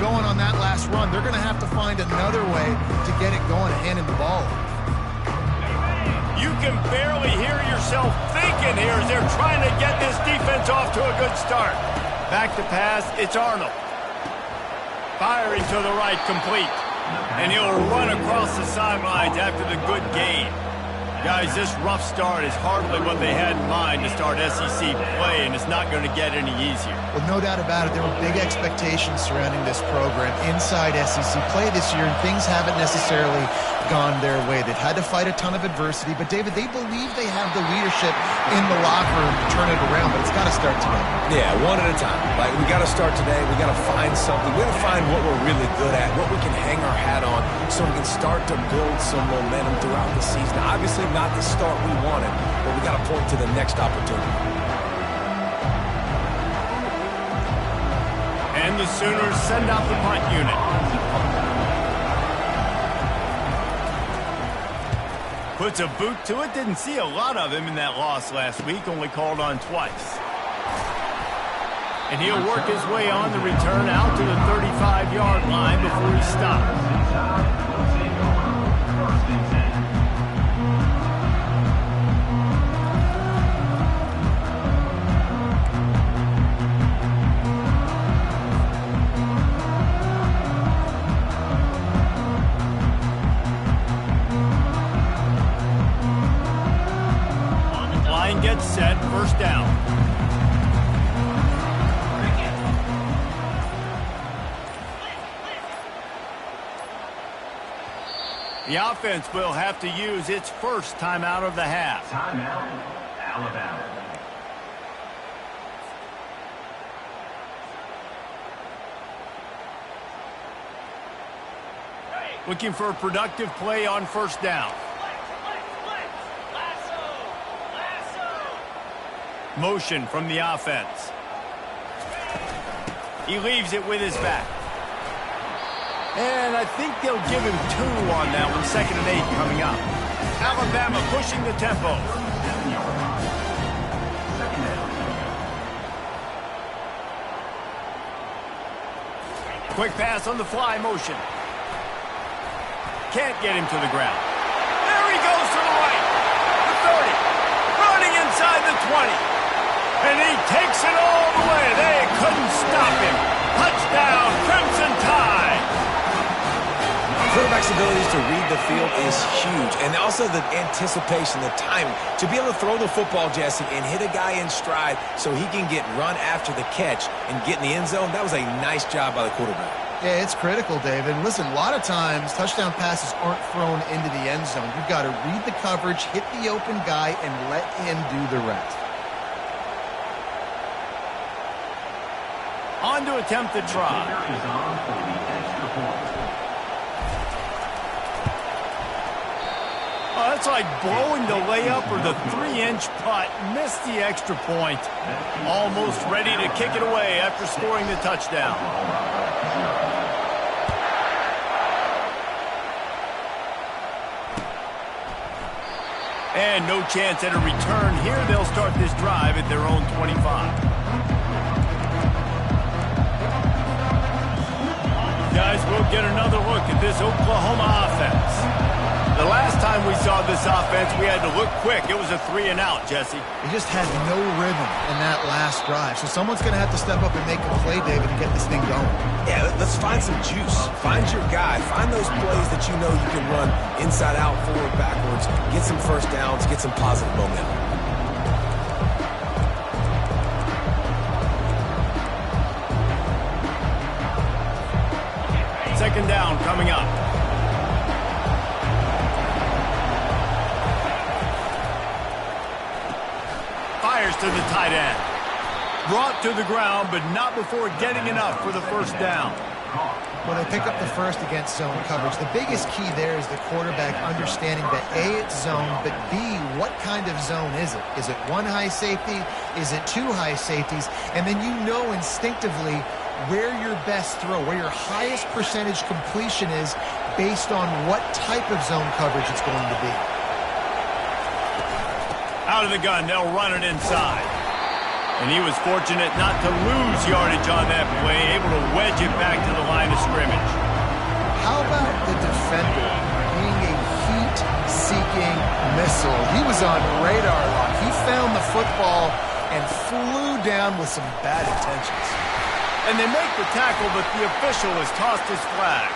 going on that last run. They're going to have to find another way to get it going and handing the ball. You can barely hear yourself thinking here as they're trying to get this defense off to a good start. Back to pass, it's Arnold. Firing to the right, complete. And he'll run across the sidelines after the good gain. Guys, this rough start is hardly what they had in mind to start SEC play, and it's not going to get any easier. Well, no doubt about it. There were big expectations surrounding this program inside SEC play this year, and things haven't necessarily gone their way. They've had to fight a ton of adversity, but, David, they believe they have the leadership in the locker room to turn it around, but it's got to start today. Yeah, one at a time. Like, we got to start today. We got to find something. We got to find what we're really good at, what we can hang our hat on, so we can start to build some momentum throughout the season. Obviously, not the start we wanted, but we got to point to the next opportunity. And the Sooners send out the punt unit. Puts a boot to it. Didn't see a lot of him in that loss last week. Only called on twice. And he'll work his way on the return out to the 35-yard line before he stops. Gets set, first down. The offense will have to use its first timeout of the half. Timeout, Alabama. Looking for a productive play on first down. Motion from the offense. He leaves it with his back. And I think they'll give him 2 on that one. 2nd and 8 coming up. Alabama pushing the tempo. Quick pass on the fly motion. Can't get him to the ground. There he goes to the right. The 30. Running inside the 20. And he takes it all the way. They couldn't stop him. Touchdown, Crimson Tide. Quarterback's abilities to read the field is huge. And also the anticipation, the timing. To be able to throw the football, Jesse, and hit a guy in stride so he can get run after the catch and get in the end zone, that was a nice job by the quarterback. Yeah, it's critical, David. Listen, a lot of times touchdown passes aren't thrown into the end zone. You've got to read the coverage, hit the open guy, and let him do the rest. On to attempt the try. Oh, that's like blowing the layup or the 3-inch putt. Missed the extra point. Almost ready to kick it away after scoring the touchdown. And no chance at a return here. They'll start this drive at their own 25. Guys, we'll get another look at this Oklahoma offense. The last time we saw this offense, we had to look quick. It was a 3-and-out, Jesse. They just had no rhythm in that last drive. So someone's going to have to step up and make a play, David, to get this thing going. Yeah, let's find some juice. Find your guy. Find those plays that you know you can run inside out, forward, backwards. Get some first downs. Get some positive momentum. 2nd down coming up. Fires to the tight end. Brought to the ground, but not before getting enough for the first down. Well, they pick up the first against zone coverage. The biggest key there is the quarterback understanding that A, it's zone, but B, what kind of zone is it? Is it 1 high safety? Is it 2 high safeties? And then you know instinctively where your best throw, where your highest percentage completion is based on what type of zone coverage it's going to be. Out of the gun, they'll run it inside. And he was fortunate not to lose yardage on that play, able to wedge it back to the line of scrimmage. How about the defender being a heat-seeking missile? He was on radar lock. He found the football and flew down with some bad intentions. And they make the tackle, but the official has tossed his flag.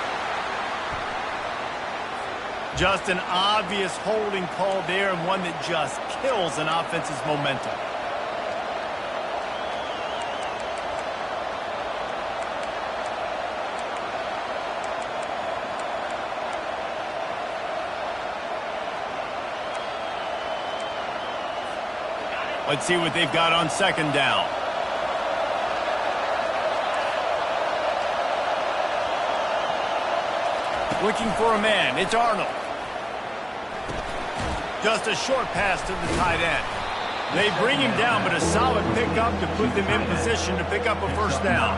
Just an obvious holding call there, and one that just kills an offense's momentum. Let's see what they've got on second down. Looking for a man. It's Arnold. Just a short pass to the tight end. They bring him down, but a solid pickup to put them in position to pick up a first down.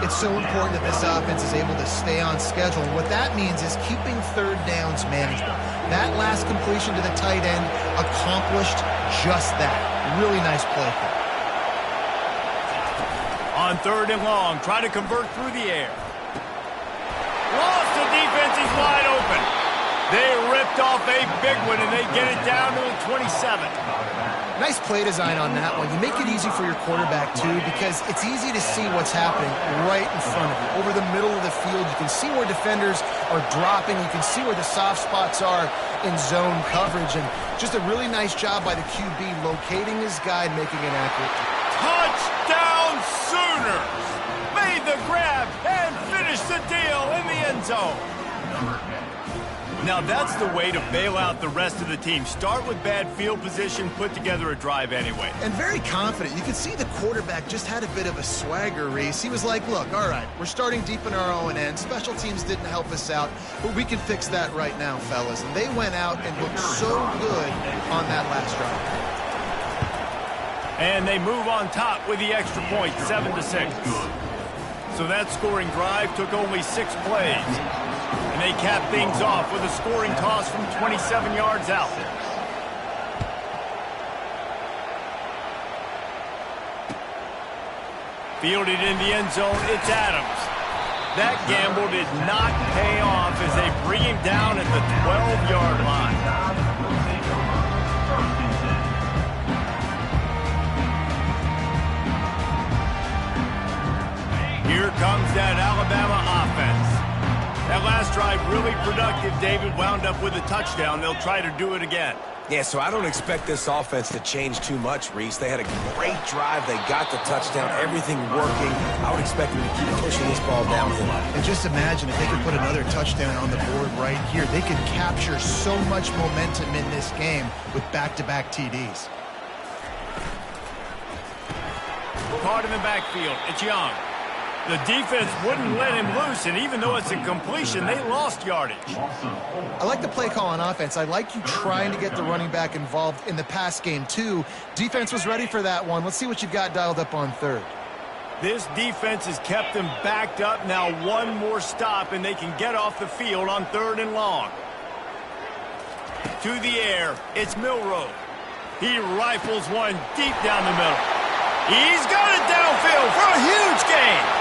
It's so important that this offense is able to stay on schedule. And what that means is keeping third downs manageable. That last completion to the tight end accomplished just that. Really nice play call. On third and long, try to convert through the air. Lost the defense, he's wide open. They ripped off a big one, and they get it down to the 27. Nice play design on that one. You make it easy for your quarterback, too, because it's easy to see what's happening right in front of you. Over the middle of the field, you can see where defenders are dropping. You can see where the soft spots are in zone coverage. And just a really nice job by the QB locating his guy and making an accurate. Touchdown Sooners! Made the grab and finished the deal in the end zone. Now that's the way to bail out the rest of the team. Start with bad field position, put together a drive anyway. And very confident. You could see the quarterback just had a bit of a swagger, Reese. He was like, look, all right, we're starting deep in our own end. Special teams didn't help us out, but we can fix that right now, fellas. And they went out and looked so good on that last drive. And they move on top with the extra point, 7-6. So that scoring drive took only 6 plays. And they cap things off with a scoring toss from 27 yards out. Fielded in the end zone, it's Adams. That gamble did not pay off as they bring him down at the 12-yard line. Here comes that Alabama offense. That last drive really productive. David wound up with a touchdown. They'll try to do it again. Yeah, so I don't expect this offense to change too much, Reese. They had a great drive. They got the touchdown. Everything working. I would expect them to keep pushing this ball downhill. And just imagine if they could put another touchdown on the board right here. They could capture so much momentum in this game with back-to-back TDs. Caught in the backfield. It's Young. The defense wouldn't let him loose, and even though it's a completion, they lost yardage. I like the play call on offense. I like you trying to get the running back involved in the pass game, too. Defense was ready for that one. Let's see what you've got dialed up on third. This defense has kept them backed up. Now one more stop, and they can get off the field on third and long. To the air, it's Milroe. He rifles one deep down the middle. He's got it downfield for a huge gain.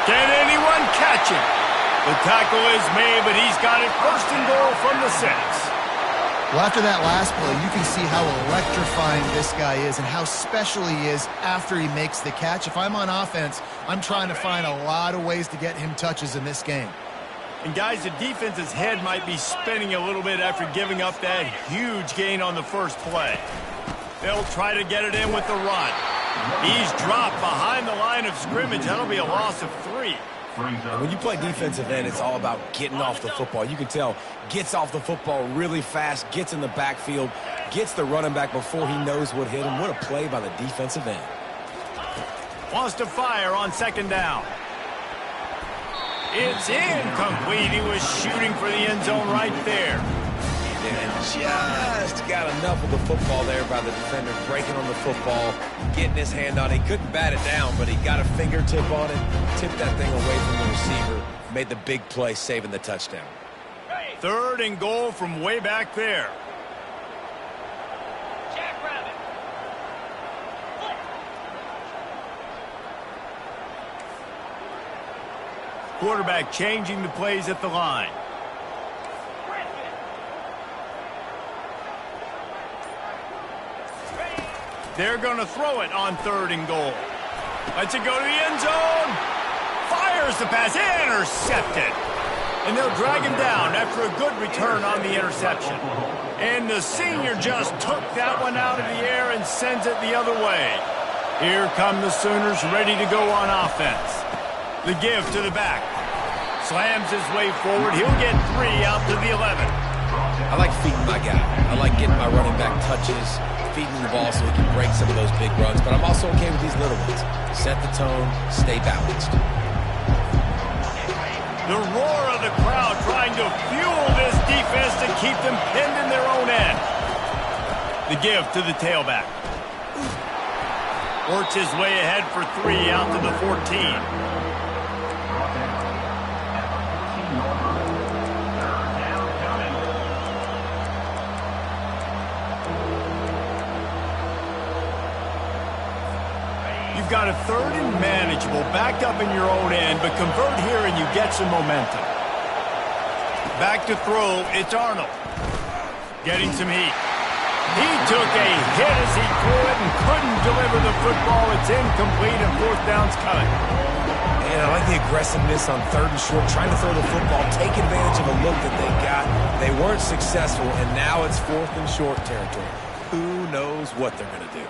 Can anyone catch him? The tackle is made, but he's got it first and goal from the 6. Well, after that last play, you can see how electrifying this guy is and how special he is after he makes the catch. If I'm on offense, I'm trying to find a lot of ways to get him touches in this game. And guys, the defense's head might be spinning a little bit after giving up that huge gain on the first play. They'll try to get it in with the run. He's dropped behind the line of scrimmage. That'll be a loss of 3. When you play defensive end, it's all about getting off the football. You can tell, gets off the football really fast, gets in the backfield, gets the running back before he knows what hit him. What a play by the defensive end. Wants to fire on second down. It's incomplete. He was shooting for the end zone right there. And just got enough of the football there by the defender, breaking on the football, getting his hand on it. He couldn't bat it down, but he got a fingertip on it, tipped that thing away from the receiver, made the big play, saving the touchdown. Third and goal from way back there. quarterback changing the plays at the line. They're going to throw it on 3rd and goal. Lets it go to the end zone. Fires the pass. Intercepted. And they'll drag him down after a good return on the interception. And the senior just took that one out of the air and sends it the other way. Here come the Sooners ready to go on offense. The give to the back. Slams his way forward. He'll get 3 out to the 11. I like feeding my guy. I like getting my running back touches, feeding the ball so he can break some of those big runs. But I'm also okay with these little ones. Set the tone, stay balanced. The roar of the crowd trying to fuel this defense to keep them pinned in their own end. The give to the tailback. Works his way ahead for 3 out to the 14. You've got a 3rd and manageable, backed up in your own end, but convert here and you get some momentum. Back to throw, it's Arnold. Getting some heat. He took a hit as he threw it and couldn't deliver the football. It's incomplete and 4th down's coming. And I like the aggressiveness on 3rd and short, trying to throw the football, take advantage of a look that they got. They weren't successful, and now it's 4th and short territory. Who knows what they're going to do?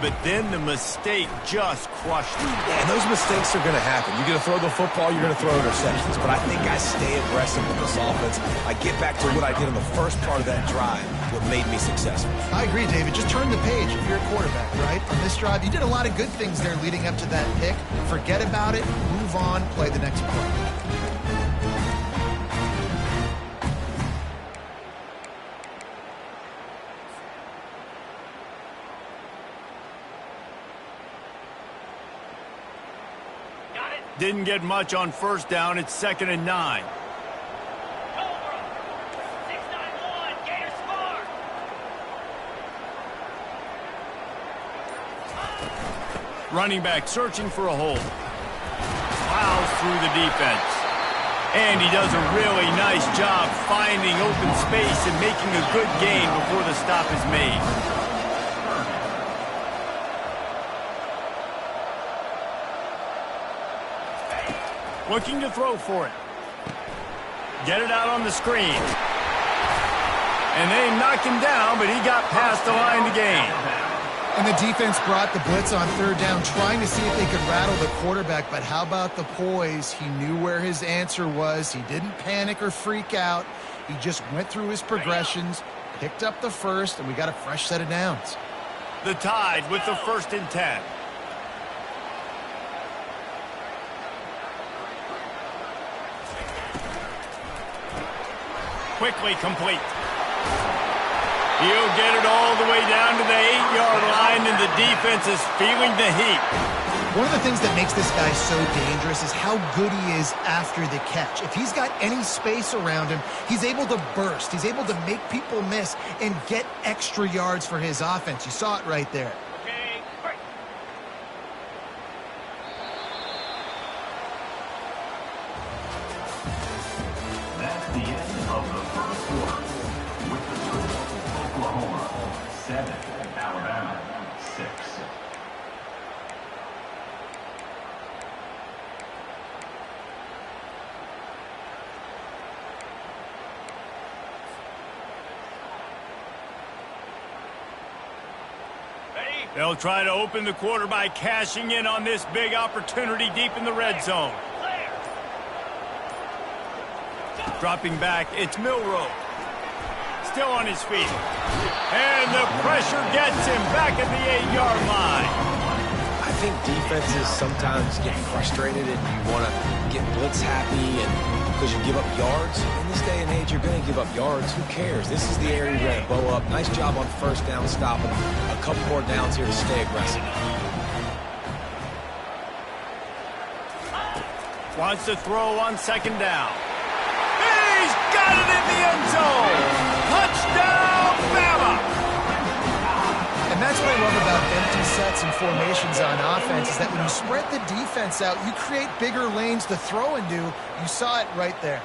But then the mistake just crushed him. Yeah, and those mistakes are going to happen. You're going to throw the football, you're going to throw interceptions. But I think I stay aggressive with this offense. I get back to what I did in the first part of that drive, what made me successful. I agree, David. Just turn the page if you're a quarterback, right? On this drive, you did a lot of good things there leading up to that pick. Forget about it, move on, play the next play. Didn't get much on 1st down. It's 2nd and 9. Running back searching for a hole. Plows through the defense. And he does a really nice job finding open space and making a good gain before the stop is made. Looking to throw for it. Get it out on the screen. And they knocked him down, but he got past the line to gain. And the defense brought the blitz on 3rd down, trying to see if they could rattle the quarterback. But how about the poise? He knew where his answer was. He didn't panic or freak out. He just went through his progressions, picked up the 1st, and we got a fresh set of downs. The Tide with the 1st and 10. Quickly complete. He'll get it all the way down to the 8-yard line, and the defense is feeling the heat. One of the things that makes this guy so dangerous is how good he is after the catch. If he's got any space around him, he's able to burst. He's able to make people miss and get extra yards for his offense. You saw it right there. That's the end of the 1st quarter. With the score, Oklahoma 7, Alabama 6. They'll try to open the quarter by cashing in on this big opportunity deep in the red zone. Dropping back, it's Milroe. Still on his feet. And the pressure gets him back at the 8-yard line. I think defenses sometimes get frustrated and you want to get blitz happy and because you give up yards. In this day and age, you're going to give up yards. Who cares? This is the area you're going to bow up. Nice job on first down, stopping them. A couple more downs here to stay aggressive. Wants to throw on second down. He's got it in the end zone. Touchdown, Bama! And that's what I love about empty sets and formations on offense is that when you spread the defense out, you create bigger lanes to throw into. You saw it right there.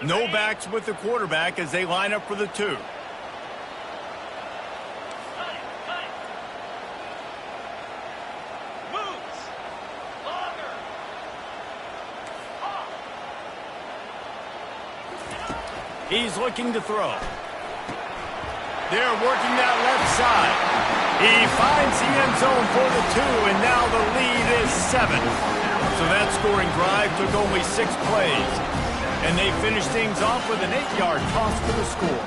No backs with the quarterback as they line up for the 2. He's looking to throw. They're working that left side. He finds the end zone for the 2, and now the lead is 7. So that scoring drive took only 6 plays. And they finish things off with an 8-yard toss for the score.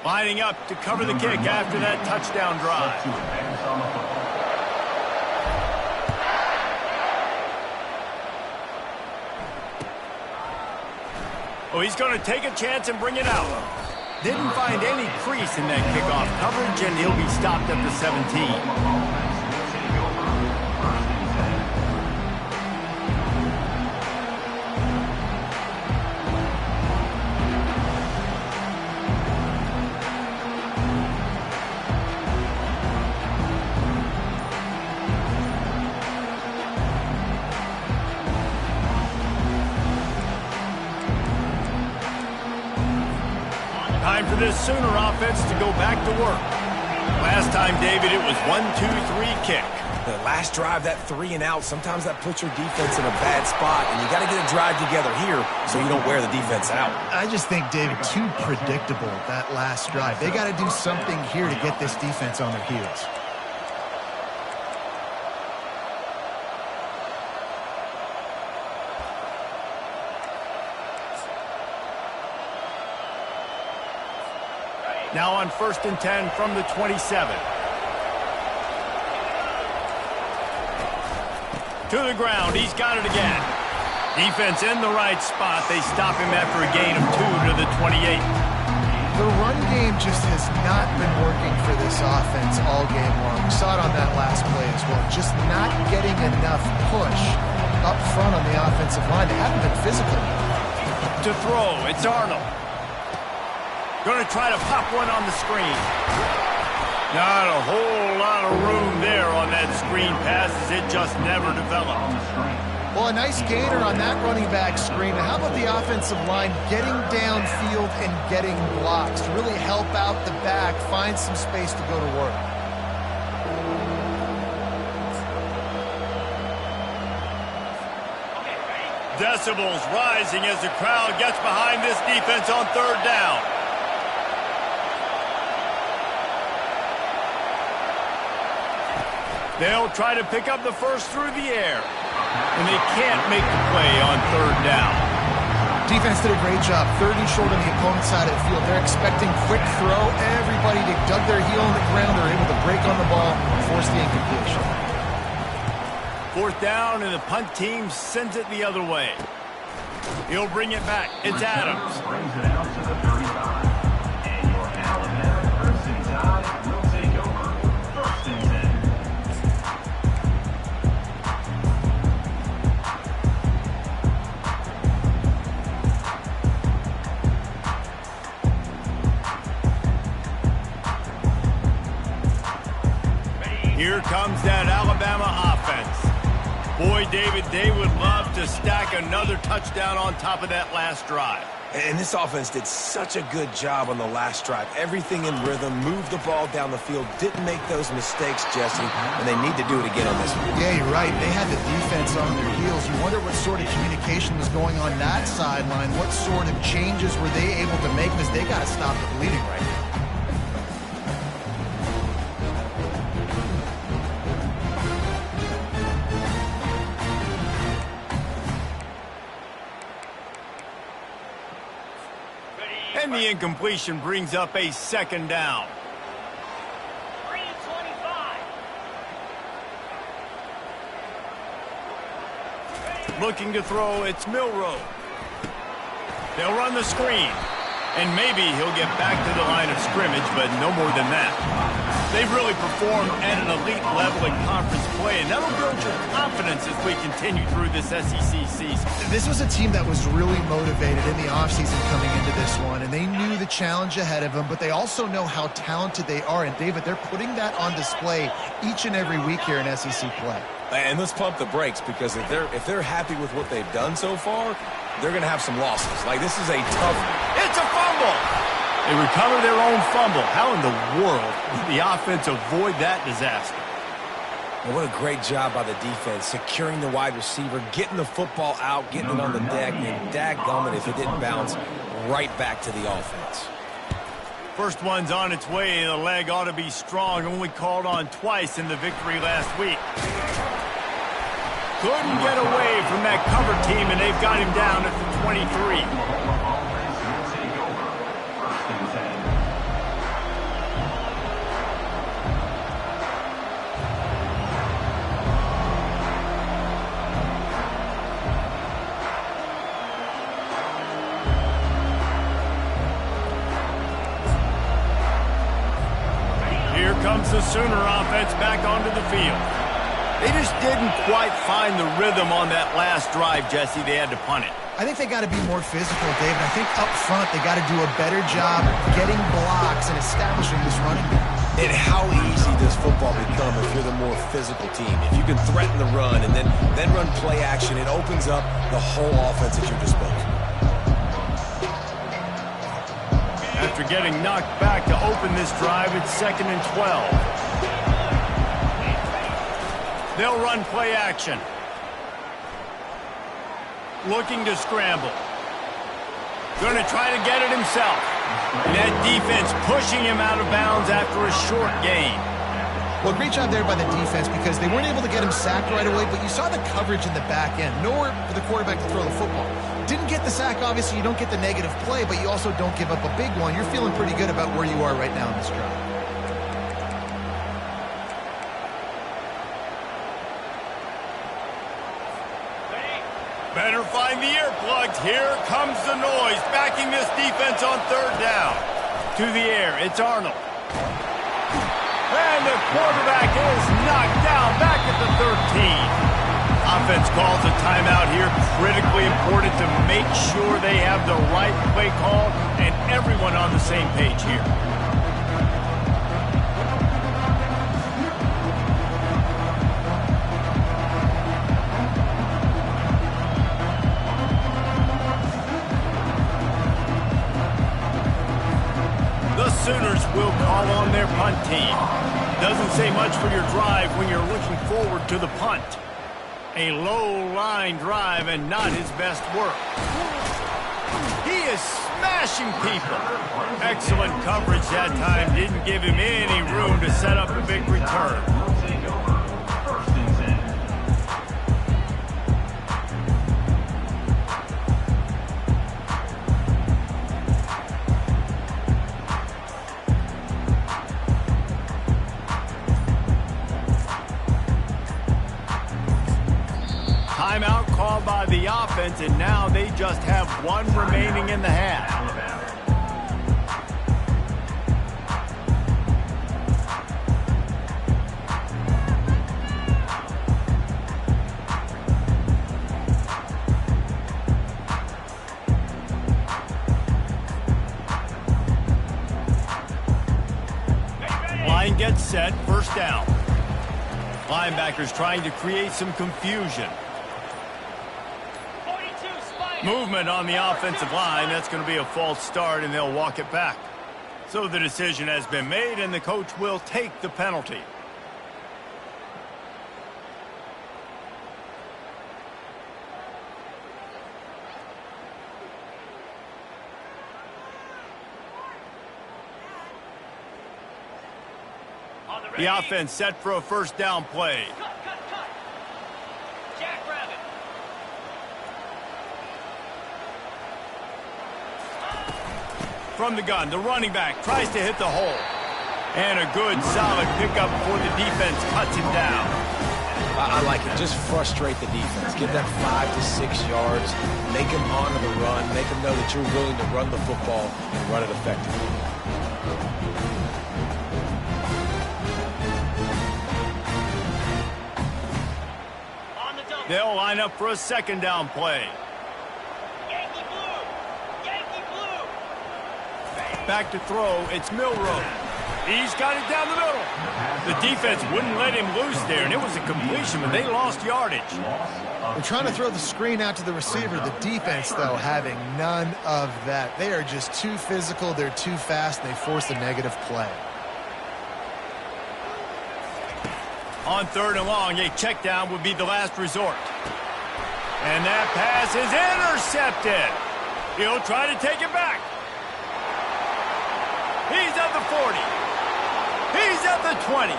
Lining up to cover the kick after that touchdown drive. Oh, he's going to take a chance and bring it out. Didn't find any crease in that kickoff coverage, and he'll be stopped at the 17. Time for this Sooner offense to go back to work. Last time, David, it was 1-2-3 kick. The last drive, that 3 and out, sometimes that puts your defense in a bad spot, and you got to get a drive together here so you don't wear the defense out. I just think, David, too predictable, that last drive. They got to do something here to get this defense on their heels. Now on 1st and 10 from the 27. To the ground. He's got it again. Defense in the right spot. They stop him after a gain of 2 to the 28. The run game just has not been working for this offense all game long. We saw it on that last play as well. Just not getting enough push up front on the offensive line. They haven't been physical. To throw. It's Arnold. Going to try to pop one on the screen. Not a whole lot of room there on that screen pass as it just never developed. Well, a nice gainer on that running back screen. How about the offensive line getting downfield and getting blocks to really help out the back, find some space to go to work? Decibels rising as the crowd gets behind this defense on 3rd down. They'll try to pick up the first through the air. And they can't make the play on 3rd down. Defense did a great job. 3rd and short on the opponent's side of the field. They're expecting quick throw. Everybody dug their heel on the ground. They're able to break on the ball and force the incompletion. 4th down, and the punt team sends it the other way. He'll bring it back. It's Adams. Brings it out to the 35. And your Alabama first and 10 will take over. 1st and 10. Here comes that Alabama offense. Boy, David, they would love to stack another touchdown on top of that last drive. And this offense did such a good job on the last drive. Everything in rhythm, moved the ball down the field, didn't make those mistakes, Jesse, and they need to do it again on this one. Yeah, you're right. They had the defense on their heels. You wonder what sort of communication was going on that sideline. What sort of changes were they able to make? Because they got to stop the bleeding right now. And the incompletion brings up a second down. 3-25. Looking to throw, it's Milroe. They'll run the screen. And maybe he'll get back to the line of scrimmage, but no more than that. They've really performed at an elite level in conference play, and that'll build your confidence as we continue through this SEC season. This was a team that was really motivated in the offseason coming into this one, and they knew the challenge ahead of them, but they also know how talented they are. And, David, they're putting that on display each and every week here in SEC play. And let's pump the brakes, because if they're happy with what they've done so far, they're going to have some losses. Like, this is a tough... It's a fumble! They recover their own fumble. How in the world did the offense avoid that disaster? Well, what a great job by the defense, securing the wide receiver, getting the football out, getting it on the deck, and dadgummit if it didn't bounce right back to the offense. First one's on its way, and the leg ought to be strong. Only called on twice in the victory last week. Couldn't get away from that cover team, and they've got him down at the 23. Here comes the Sooner offense back onto the field. They just didn't quite find the rhythm on that last drive, Jesse. They had to punt it. I think they got to be more physical, Dave. I think up front they got to do a better job getting blocks and establishing this running game. And how easy does football become if you're the more physical team? If you can threaten the run and then run play action, it opens up the whole offense at your disposal. After getting knocked back to open this drive, it's 2nd and 12. They'll run play action. Looking to scramble. Going to try to get it himself. And that defense pushing him out of bounds after a short gain. Well, great job there by the defense, because they weren't able to get him sacked right away, but you saw the coverage in the back end. Nowhere for the quarterback to throw the football. Didn't get the sack, obviously. You don't get the negative play, but you also don't give up a big one. You're feeling pretty good about where you are right now in this drive. Better find the earplugs. Here comes the noise, backing this defense on 3rd down. To the air, it's Arnold. And the quarterback is knocked down back at the 13. Offense calls a timeout here. Critically important to make sure they have the right play call and everyone on the same page here. The Sooners will call on their punt team. Doesn't say much for your drive when you're looking forward to the punt. A low-line drive and not his best work. He is smashing people. Excellent coverage that time. Didn't give him any room to set up a big return. Timeout called by the offense, and now they just have one remaining in the half. Line gets set, 1st down. Linebackers trying to create some confusion. Movement on the offensive line. That's going to be a false start, and they'll walk it back. So the decision has been made, and the coach will take the penalty. The offense set for a first down play. Jackrabbit. From the gun, the running back tries to hit the hole. And a good, solid pickup before the defense cuts him down. I like it. Just frustrate the defense. Give them 5 to 6 yards. Make them honor the run. Make them know that you're willing to run the football and run it effectively. They'll line up for a second down play. Yankee blue. Yankee blue. Back to throw, it's Milrow. He's got it down the middle. The defense wouldn't let him loose there, and it was a completion, but they lost yardage. They're trying to throw the screen out to the receiver. The defense, though, having none of that. They are just too physical, they're too fast, and they force a negative play. On 3rd and long, a check down would be the last resort. And that pass is intercepted. He'll try to take it back. He's at the 40. He's at the 20.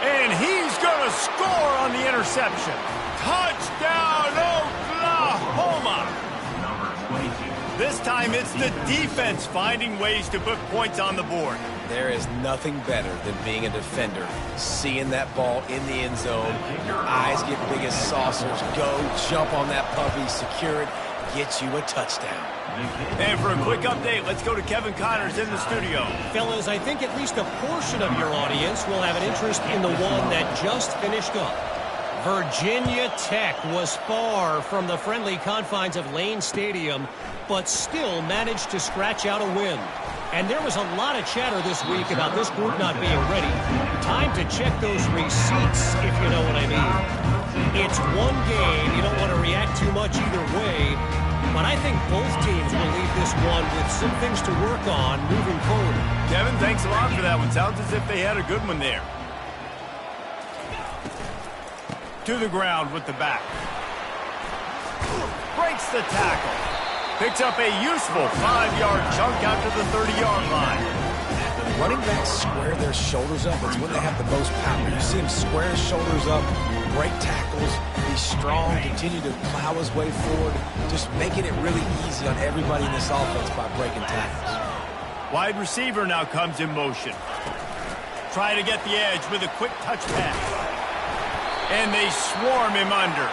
And he's going to score on the interception. Touchdown, Oklahoma! Number 22. This time it's the defense finding ways to put points on the board. There is nothing better than being a defender, seeing that ball in the end zone, your eyes get big as saucers, go, jump on that puppy, secure it, get you a touchdown. And for a quick update, let's go to Kevin Connors in the studio. Fellas, I think at least a portion of your audience will have an interest in the one that just finished up. Virginia Tech was far from the friendly confines of Lane Stadium, but still managed to scratch out a win. And there was a lot of chatter this week about this group not being ready. Time to check those receipts, if you know what I mean. It's one game. You don't want to react too much either way. But I think both teams will leave this one with some things to work on moving forward. Kevin, thanks a lot for that one. Sounds as if they had a good one there. To the ground with the back. Breaks the tackle. Picks up a useful 5-yard chunk out to the 30-yard line. When running backs square their shoulders up, it's when they have the most power. You see him square his shoulders up, break tackles, be strong, continue to plow his way forward, just making it really easy on everybody in this offense by breaking tackles. Wide receiver now comes in motion. Try to get the edge with a quick touch pass. And they swarm him under.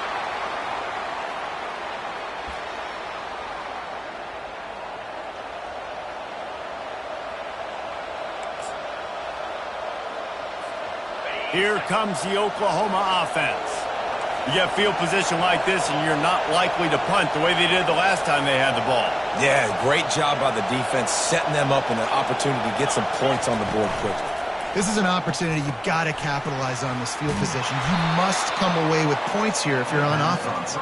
Here comes the Oklahoma offense. You get field position like this, and you're not likely to punt the way they did the last time they had the ball. Yeah, great job by the defense, setting them up in an opportunity to get some points on the board quickly. This is an opportunity you've got to capitalize on this field position. You must come away with points here if you're on offense.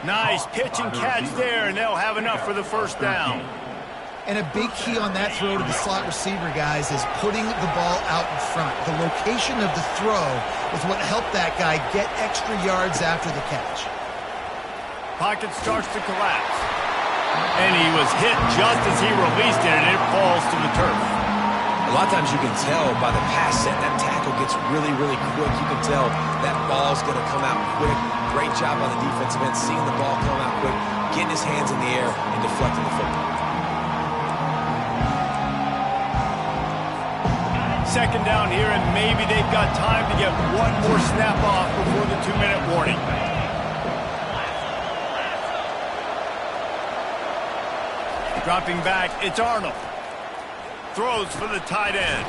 Nice pitch and catch there, and they'll have enough for the first down. And a big key on that throw to the slot receiver, guys, is putting the ball out in front. The location of the throw is what helped that guy get extra yards after the catch. Pocket starts to collapse. And he was hit just as he released it, and it falls to the turf. A lot of times you can tell by the pass set, that tackle gets really, really quick. You can tell that ball's going to come out quick. Great job on the defensive end, seeing the ball come out quick, getting his hands in the air, and deflecting the football. Second down here, and maybe they've got time to get one more snap off before the 2-minute warning. Dropping back, it's Arnold. Throws for the tight end.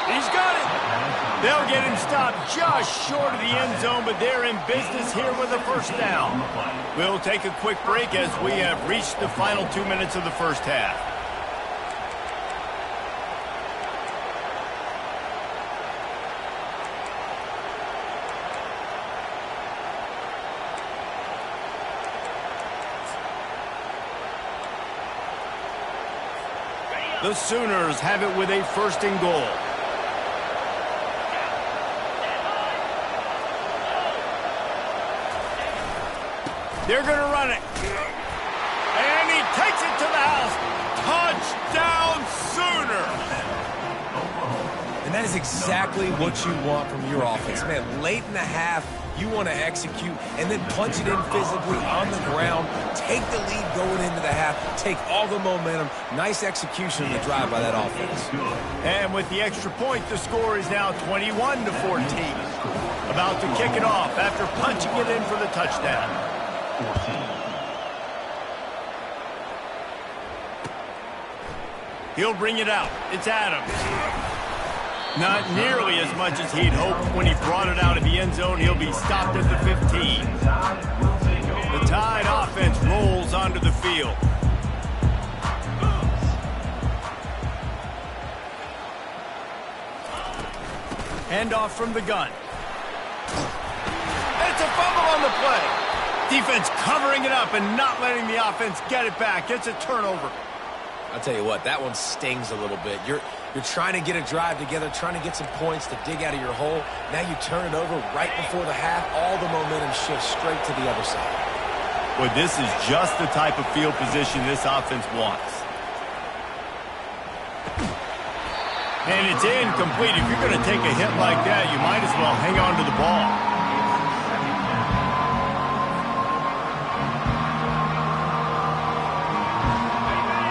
He's got it. They'll get him stopped just short of the end zone, but they're in business here with a first down. We'll take a quick break as we have reached the final 2 minutes of the first half. The Sooners have it with a 1st and goal. They're going to run it. And he takes it to the house. Touchdown, Sooners! And that is exactly what you want from your offense. Man, late in the half, you want to execute and then punch it in physically on the ground, take the lead going into the half, take all the momentum. Nice execution of the drive by that offense. And with the extra point, the score is now 21-14. About to kick it off after punching it in for the touchdown. He'll bring it out. It's Adams. Not nearly as much as he'd hoped when he brought it out of the end zone. He'll be stopped at the 15. The Tide offense rolls onto the field. Handoff from the gun. It's a fumble on the play. Defense covering it up and not letting the offense get it back. It's a turnover. I'll tell you what, that one stings a little bit. You're trying to get a drive together, trying to get some points to dig out of your hole. Now you turn it over right before the half. All the momentum shifts straight to the other side. Well, this is just the type of field position this offense wants. And it's incomplete. If you're going to take a hit like that, you might as well hang on to the ball.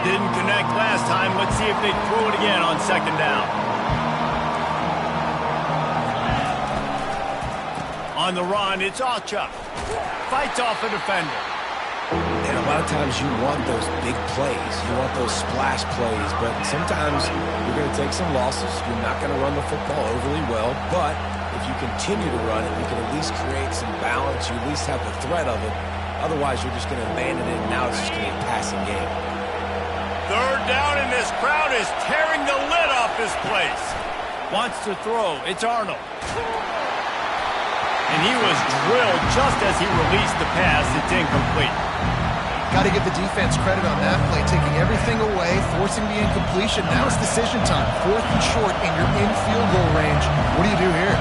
Didn't connect last time. Let's see if they throw it again on 2nd down. On the run, it's Ocha. Fights off a defender. And a lot of times you want those big plays. You want those splash plays. But sometimes you're going to take some losses. You're not going to run the football overly well. But if you continue to run it, you can at least create some balance. You at least have the threat of it. Otherwise, you're just going to abandon it. And now it's just going to be a passing game. 3rd down, and this crowd is tearing the lid off this place. Wants to throw. It's Arnold. And he was drilled just as he released the pass. It's incomplete. Got to give the defense credit on that play, taking everything away, forcing the incompletion. Now it's decision time. 4th and short, and you're in field goal range. What do you do here?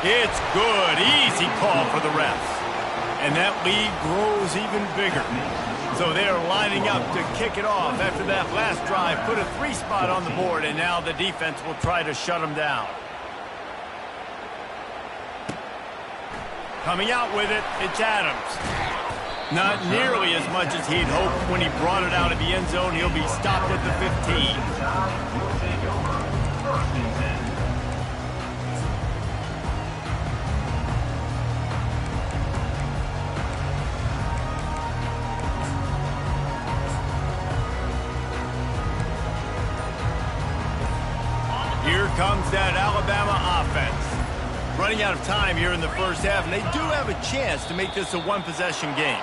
It's good. Easy call for the refs. And that lead grows even bigger. So they're lining up to kick it off after that last drive. Put a 3 spot on the board, and now the defense will try to shut them down. Coming out with it, it's Adams. Not nearly as much as he'd hoped when he brought it out of the end zone. He'll be stopped at the 15. Here comes that Alabama offense. Running out of time here in the 1st half, and they do have a chance to make this a 1-possession game.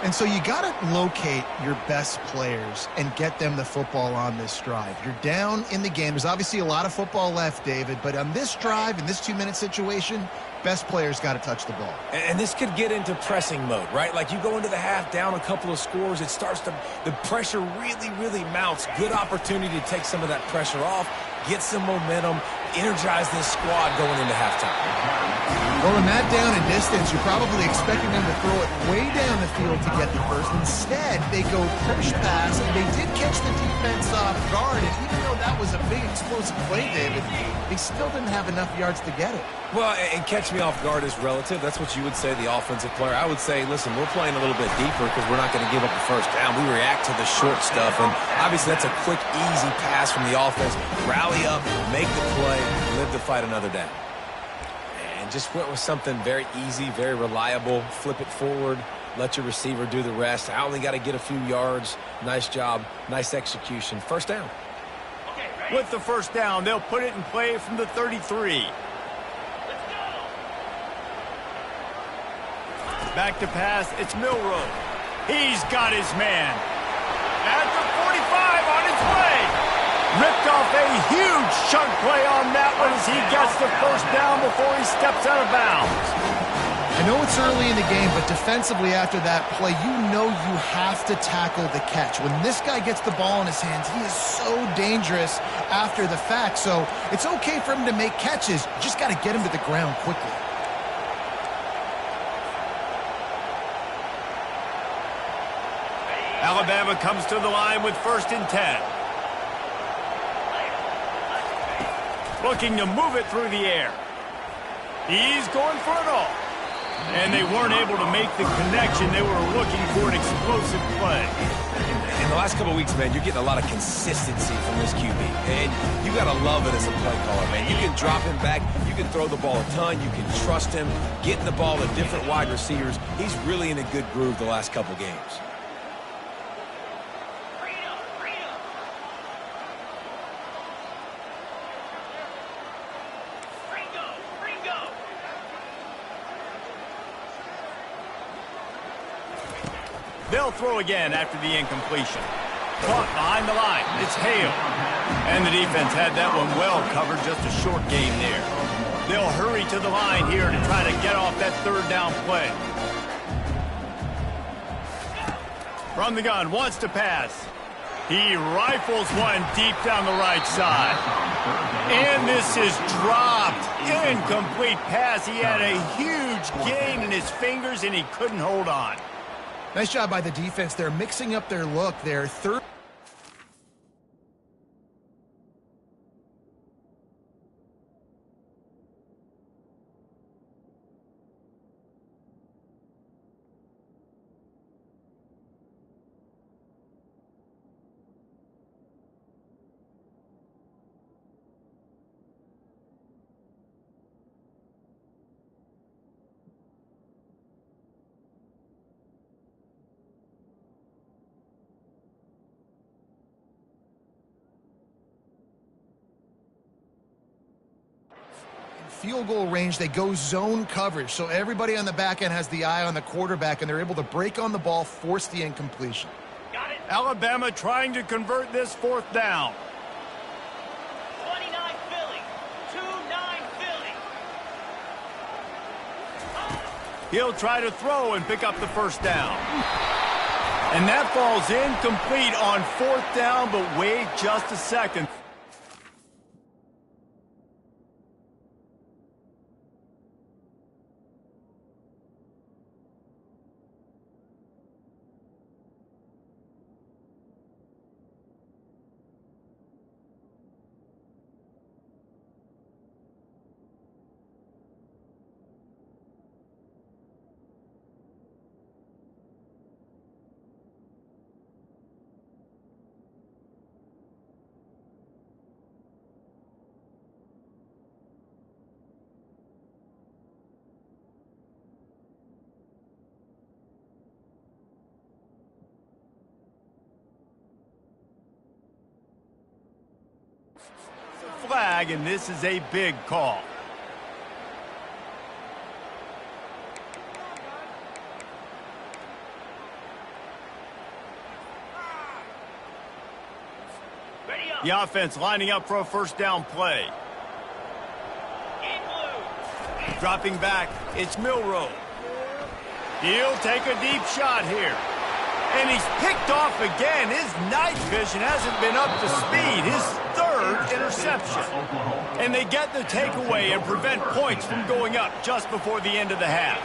And so you got to locate your best players and get them the football on this drive. You're down in the game. There's obviously a lot of football left, David, but on this drive, in this 2-minute situation, best players got to touch the ball. And this could get into pressing mode, right? Like you go into the half down a couple of scores, it starts to, the pressure really, really mounts. Good opportunity to take some of that pressure off, get some momentum, energize this squad going into halftime. Well, in that down and distance, you're probably expecting them to throw it way down the field to get the first. Instead, they go push pass, and they did catch the defense off guard. And even though that was a big explosive play, David, they still didn't have enough yards to get it. Well, and catch me off guard is relative. That's what you would say, the offensive player. I would say, listen, we're playing a little bit deeper because we're not going to give up the first down. We react to the short stuff, and obviously that's a quick, easy pass from the offense. Rally up, make the play, live to fight another down. And just went with something very easy, very reliable. Flip it forward, let your receiver do the rest. I only got to get a few yards. Nice job, nice execution. First down. With the first down, they'll put it in play from the 33. Back to pass, it's Milroe. He's got his man. At the 45 on its way. Ripped off a huge chunk play on that one as he gets the first down before he steps out of bounds. I know it's early in the game, but defensively after that play, you know you have to tackle the catch. When this guy gets the ball in his hands, he is so dangerous after the fact. So it's okay for him to make catches. You just got to get him to the ground quickly. Alabama comes to the line with 1st and 10. Looking to move it through the air. He's going for it all. And they weren't able to make the connection. They were looking for an explosive play. In the last couple of weeks, man, you're getting a lot of consistency from this QB. And you got to love it as a play caller, man. You can drop him back. You can throw the ball a ton. You can trust him. Getting the ball to different wide receivers. He's really in a good groove the last couple games. They'll throw again after the incompletion. Caught behind the line. It's Hale. And the defense had that one well covered. Just a short game there. They'll hurry to the line here to try to get off that 3rd down play. From the gun, wants to pass. He rifles one deep down the right side. And this is dropped. Incomplete pass. He had a huge gain in his fingers, and he couldn't hold on. Nice job by the defense. They're mixing up their look there. 3rd. Field goal range, they go zone coverage. So everybody on the back end has the eye on the quarterback, and they're able to break on the ball, force the incompletion. Got it. Alabama trying to convert this 4th down. 29 Philly. 2-9 Philly. He'll try to throw and pick up the 1st down. And that falls incomplete on 4th down, but wait just a second. Flag, and this is a big call. The offense lining up for a 1st down play. In blue. Dropping back, it's Milroe. He'll take a deep shot here. And he's picked off again. His night vision hasn't been up to speed. His 3rd interception. And they get the takeaway and prevent points from going up just before the end of the half.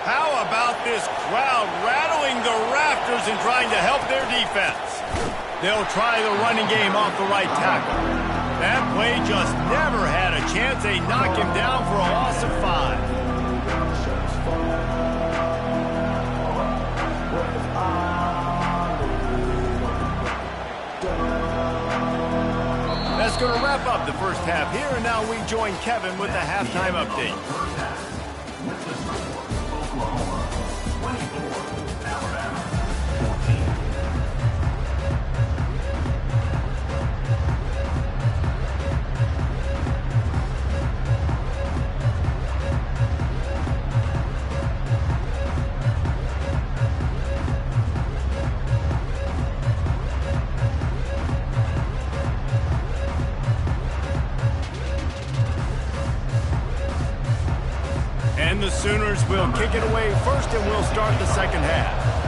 How about this crowd rattling the rafters and trying to help their defense? They'll try the running game off the right tackle. That play just never had a chance. They knock him down for a loss of 5. That's going to wrap up the 1st half here, and now we join Kevin with the halftime update. With the score, Oklahoma 24, Alabama 14. Buccaneers will kick it away first, and we'll start the second half.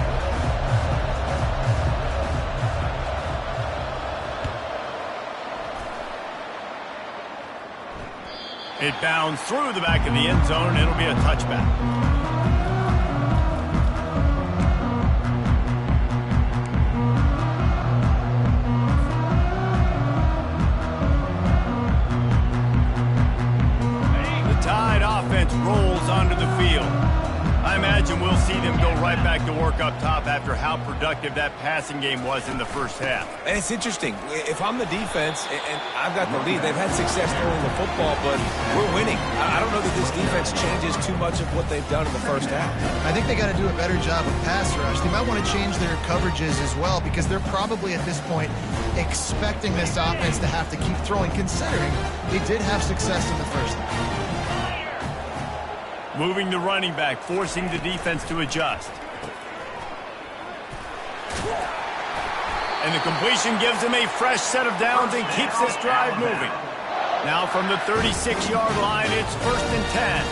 It bounds through the back of the end zone, and it'll be a touchback. The Tide offense rolls onto the field. I imagine we'll see them go right back to work up top after how productive that passing game was in the first half. And it's interesting. If I'm the defense and I've got the lead, they've had success throwing the football, but we're winning. I don't know that this defense changes too much of what they've done in the first half. I think they got to do a better job of pass rush. They might want to change their coverages as well because they're probably at this point expecting this offense to have to keep throwing, considering they did have success in the first half. Moving the running back, forcing the defense to adjust. And the completion gives him a fresh set of downs and keeps this drive moving. Now from the 36-yard line, it's 1st and 10.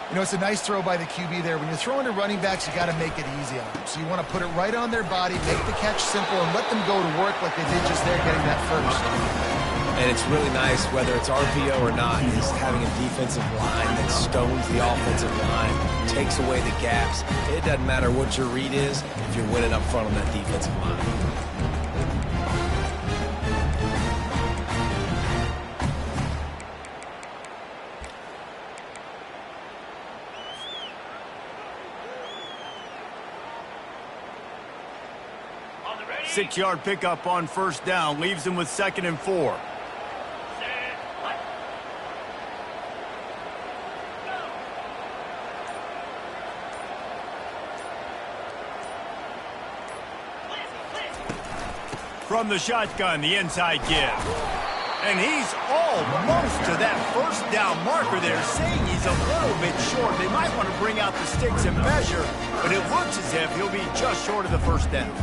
You know, it's a nice throw by the QB there. When you're throwing to running backs, you got to make it easy on them. So you want to put it right on their body, make the catch simple, and let them go to work like they did just there getting that first. And it's really nice, whether it's RPO or not, is having a defensive line that stones the offensive line, takes away the gaps. It doesn't matter what your read is if you're winning up front on that defensive line. On the ready. 6-yard pickup on 1st down leaves him with 2nd and 4. Set. What? From the shotgun, the inside give. And he's almost to that 1st down marker there, saying he's a little bit short. They might want to bring out the sticks and measure, but it looks as if he'll be just short of the 1st down.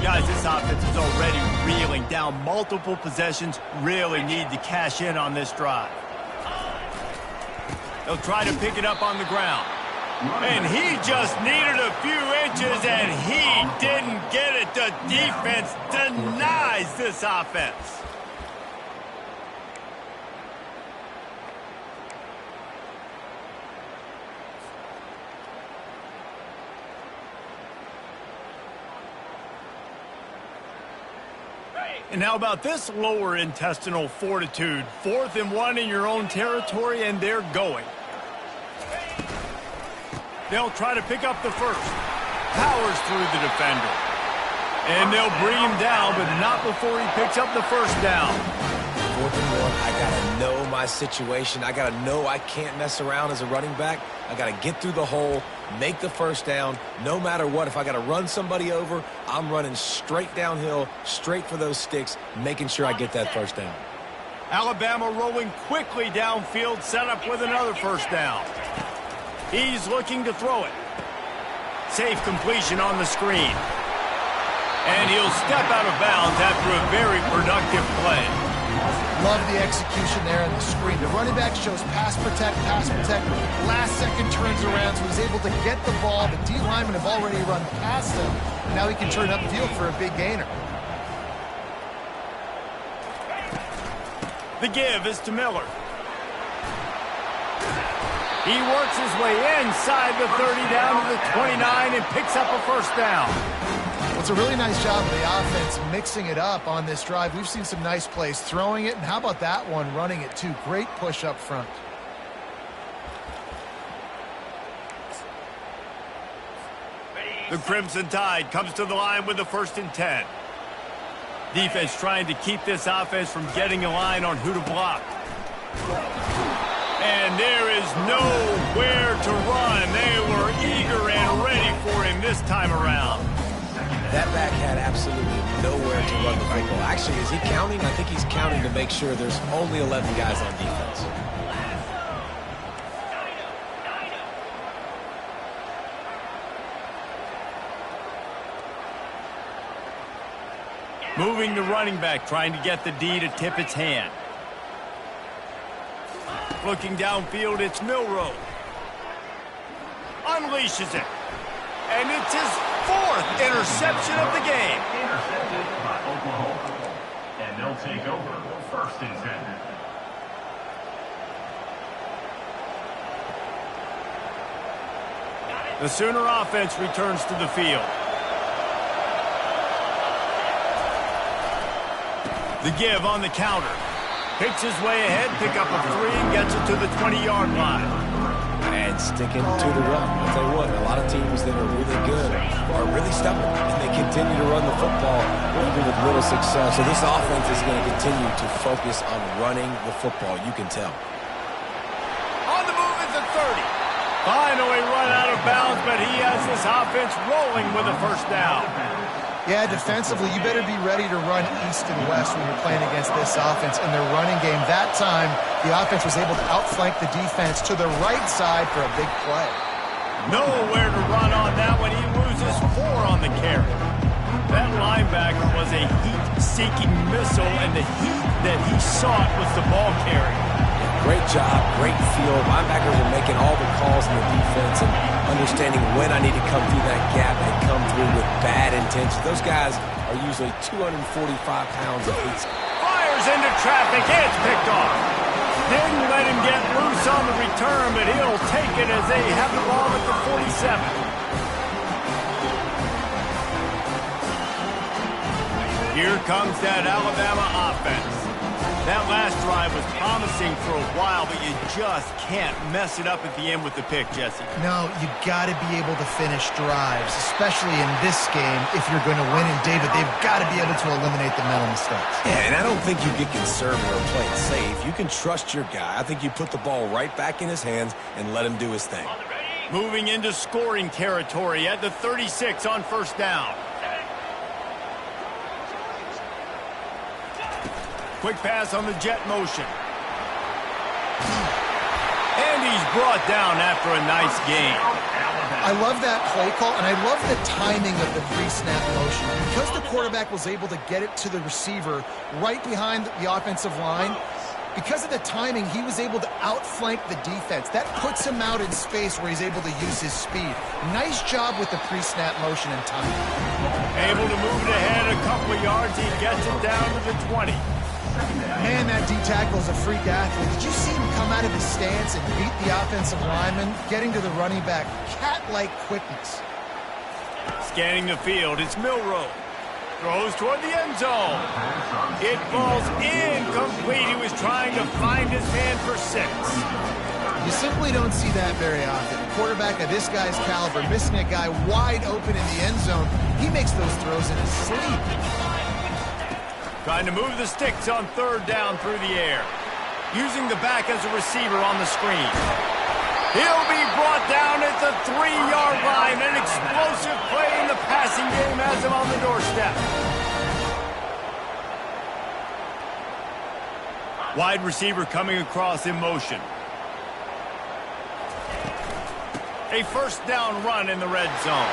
Guys, this offense is already reeling down multiple possessions. Really need to cash in on this drive. They'll try to pick it up on the ground. And he just needed a few inches, and he didn't get it. The defense denies this offense. And how about this lower intestinal fortitude? 4th and 1 in your own territory, and they're going. They'll try to pick up the first. Powers through the defender. And they'll bring him down, but not before he picks up the 1st down. 4th and 1, I got to know my situation. I got to know I can't mess around as a running back. I got to get through the hole, make the 1st down. No matter what, if I got to run somebody over, I'm running straight downhill, straight for those sticks, making sure I get that 1st down. Alabama rolling quickly downfield, set up with another 1st down. He's looking to throw it. Safe completion on the screen. And he'll step out of bounds after a very productive play. Love the execution there on the screen. The running back shows pass protect. Last second turns around, so he's able to get the ball. The D linemen have already run past him. Now he can turn upfield for a big gainer. The give is to Miller. He works his way inside the 30 down to the 29 and picks up a 1st down. Well, it's a really nice job of the offense mixing it up on this drive. We've seen some nice plays throwing it, and how about that one running it too? Great push up front. The Crimson Tide comes to the line with the 1st and 10. Defense trying to keep this offense from getting a line on who to block. And there is nowhere to run. They were eager and ready for him this time around. That back had absolutely nowhere to run the football. Actually, is he counting? I think he's counting to make sure there's only 11 guys on defense. Moving the running back, trying to get the D to tip its hand. looking downfield. It's Milroe. Unleashes it. And it's his 4th interception of the game. Intercepted by Oklahoma. And they'll take over 1st and 10. The Sooner offense returns to the field. The give on the counter. Picks his way ahead, pick up a 3, and gets it to the 20-yard line. And sticking to the run. I'll tell you what, a lot of teams that are really good are really stubborn, and they continue to run the football even with little success. So this offense is going to continue to focus on running the football. You can tell. On the move is the 30. Finally run out of bounds, but he has this offense rolling with a 1st down. Yeah, defensively, you better be ready to run east and west when you're playing against this offense in their running game. That time, the offense was able to outflank the defense to the right side for a big play. Nowhere to run on that one. He loses 4 on the carry. That linebacker was a heat-seeking missile, and the heat that he sought was the ball carry. Great job, great feel. Linebackers are making all the calls in the defense and understanding when I need to come through that gap and come through with bad intentions. Those guys are usually 245 pounds of heat. Fires into traffic. It's picked off. Didn't let him get loose on the return, but he'll take it as they have the ball at the 47. Here comes that Alabama offense. That last drive was promising for a while, but you just can't mess it up at the end with the pick, Jesse. No, you got to be able to finish drives, especially in this game if you're going to win. And, David, they've got to be able to eliminate the mental mistakes. Yeah, and I don't think you get conservative or play it safe. You can trust your guy. I think you put the ball right back in his hands and let him do his thing. Moving into scoring territory at the 36 on 1st down. Quick pass on the jet motion. And he's brought down after a nice gain. I love that play call, and I love the timing of the pre-snap motion. Because the quarterback was able to get it to the receiver right behind the offensive line, because of the timing, he was able to outflank the defense. That puts him out in space where he's able to use his speed. Nice job with the pre-snap motion and timing. Able to move it ahead a couple of yards. He gets it down to the 20. Man, that D-tackle is a freak athlete. Did you see him come out of his stance and beat the offensive lineman, getting to the running back? Cat-like quickness. Scanning the field, it's Milroe. Throws toward the end zone. It falls incomplete. He was trying to find his man for 6. You simply don't see that very often. A quarterback of this guy's caliber missing a guy wide open in the end zone. He makes those throws in his sleep. Trying to move the sticks on 3rd down through the air. Using the back as a receiver on the screen. He'll be brought down at the 3-yard line. An explosive play in the passing game has him on the doorstep. Wide receiver coming across in motion. A 1st down run in the red zone.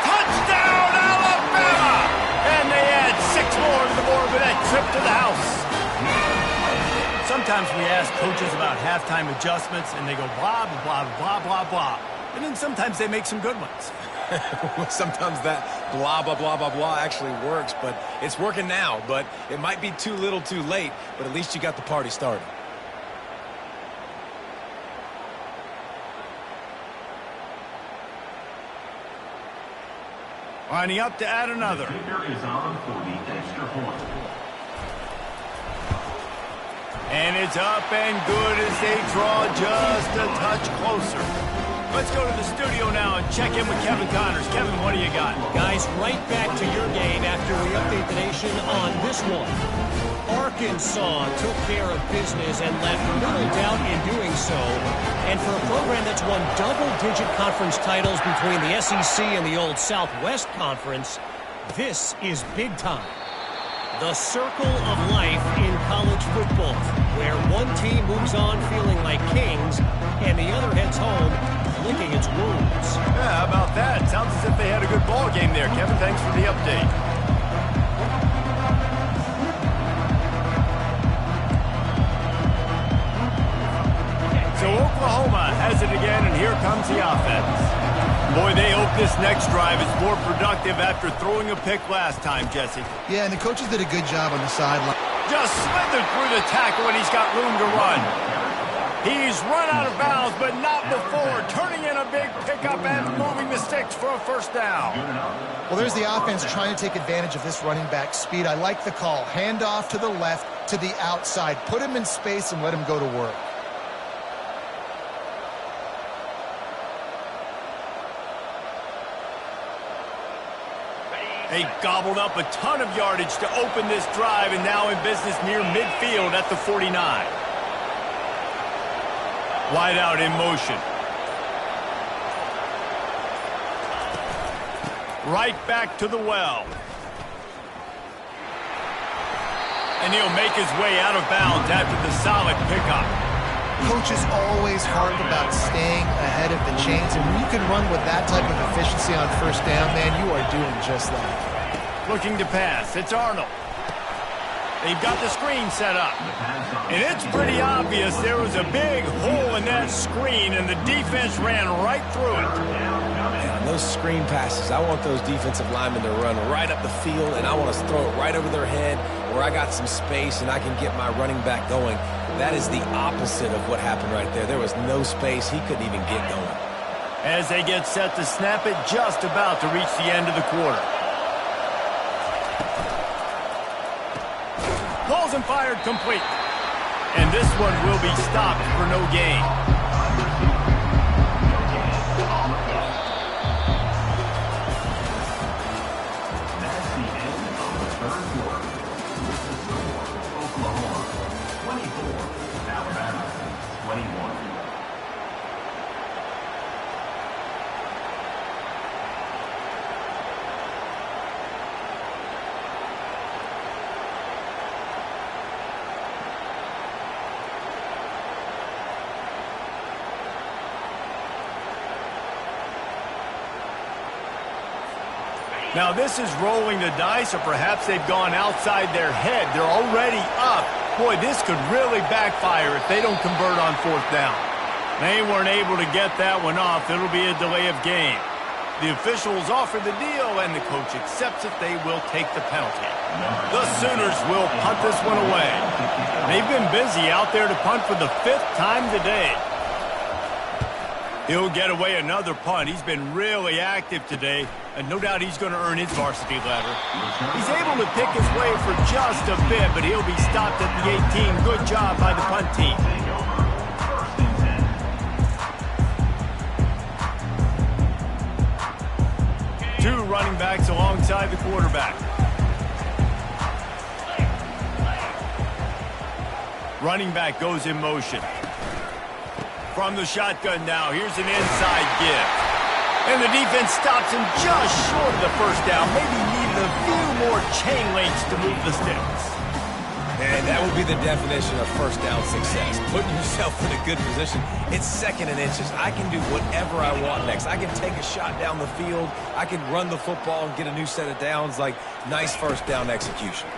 Touchdown, Alabama! And they add 6 more to the board with that trip to the house. Sometimes we ask coaches about halftime adjustments, and they go blah, blah, blah, blah, blah. And then sometimes they make some good ones. Sometimes that blah, blah, blah, blah, blah actually works, but it's working now. But it might be too little too late, but at least you got the party started. Lining up to add another. The kicker is on for the extra point. And it's up and good as they draw just a touch closer. Let's go to the studio now and check in with Kevin Connors. Kevin, what do you got? Guys, right back to your game after we update the nation on this one. Arkansas took care of business and left little doubt in doing so. And for a program that's won double-digit conference titles between the SEC and the old Southwest Conference, this is big time. The circle of life in college football, where one team moves on feeling like kings and the other heads home licking its wounds. Yeah, how about that? Sounds as if they had a good ball game there. Kevin, thanks for the update. and here comes the offense. Boy, they hope this next drive is more productive after throwing a pick last time, Jesse. Yeah, and the coaches did a good job on the sideline. Just slithered through the tackle, and he's got room to run. He's run out of bounds, but not before. Turning in a big pickup and moving the sticks for a first down. Well, there's the offense trying to take advantage of this running back speed. I like the call. Hand off to the left, to the outside. Put him in space and let him go to work. They gobbled up a ton of yardage to open this drive, and now in business near midfield at the 49. Wide out in motion. Right back to the well. And he'll make his way out of bounds after the solid pickup. Coaches always harp about staying ahead of the chains, and when you can run with that type of efficiency on first down, man, you are doing just that. Looking to pass. It's Arnold. They've got the screen set up. And it's pretty obvious there was a big hole in that screen, and the defense ran right through it. And on those screen passes, I want those defensive linemen to run right up the field, and I want to throw it right over their head where I got some space and I can get my running back going. That is the opposite of what happened right there. There was no space. He couldn't even get going. As they get set to snap it, just about to reach the end of the quarter. Balls and fired complete. And this one will be stopped for no gain. That's the end of the third quarter. With the score, Oklahoma 24, Alabama 21. Now this is rolling the dice, or perhaps they've gone outside their head. They're already up. Boy, this could really backfire if they don't convert on fourth down. They weren't able to get that one off. It'll be a delay of game. The officials offer the deal, and the coach accepts it. They will take the penalty. The Sooners will punt this one away. They've been busy out there to punt for the 5th time today. He'll get away another punt. He's been really active today, and no doubt he's going to earn his varsity ladder. He's able to pick his way for just a bit, but he'll be stopped at the 18. Good job by the punt team. Two running backs alongside the quarterback. Running back goes in motion. From the shotgun now, here's an inside give. And the defense stops him just short of the first down. Maybe needed a few more chain links to move the sticks. And that would be the definition of first down success. Putting yourself in a good position. It's 2nd and inches. I can do whatever I want next. I can take a shot down the field. I can run the football and get a new set of downs. Like, nice first down execution.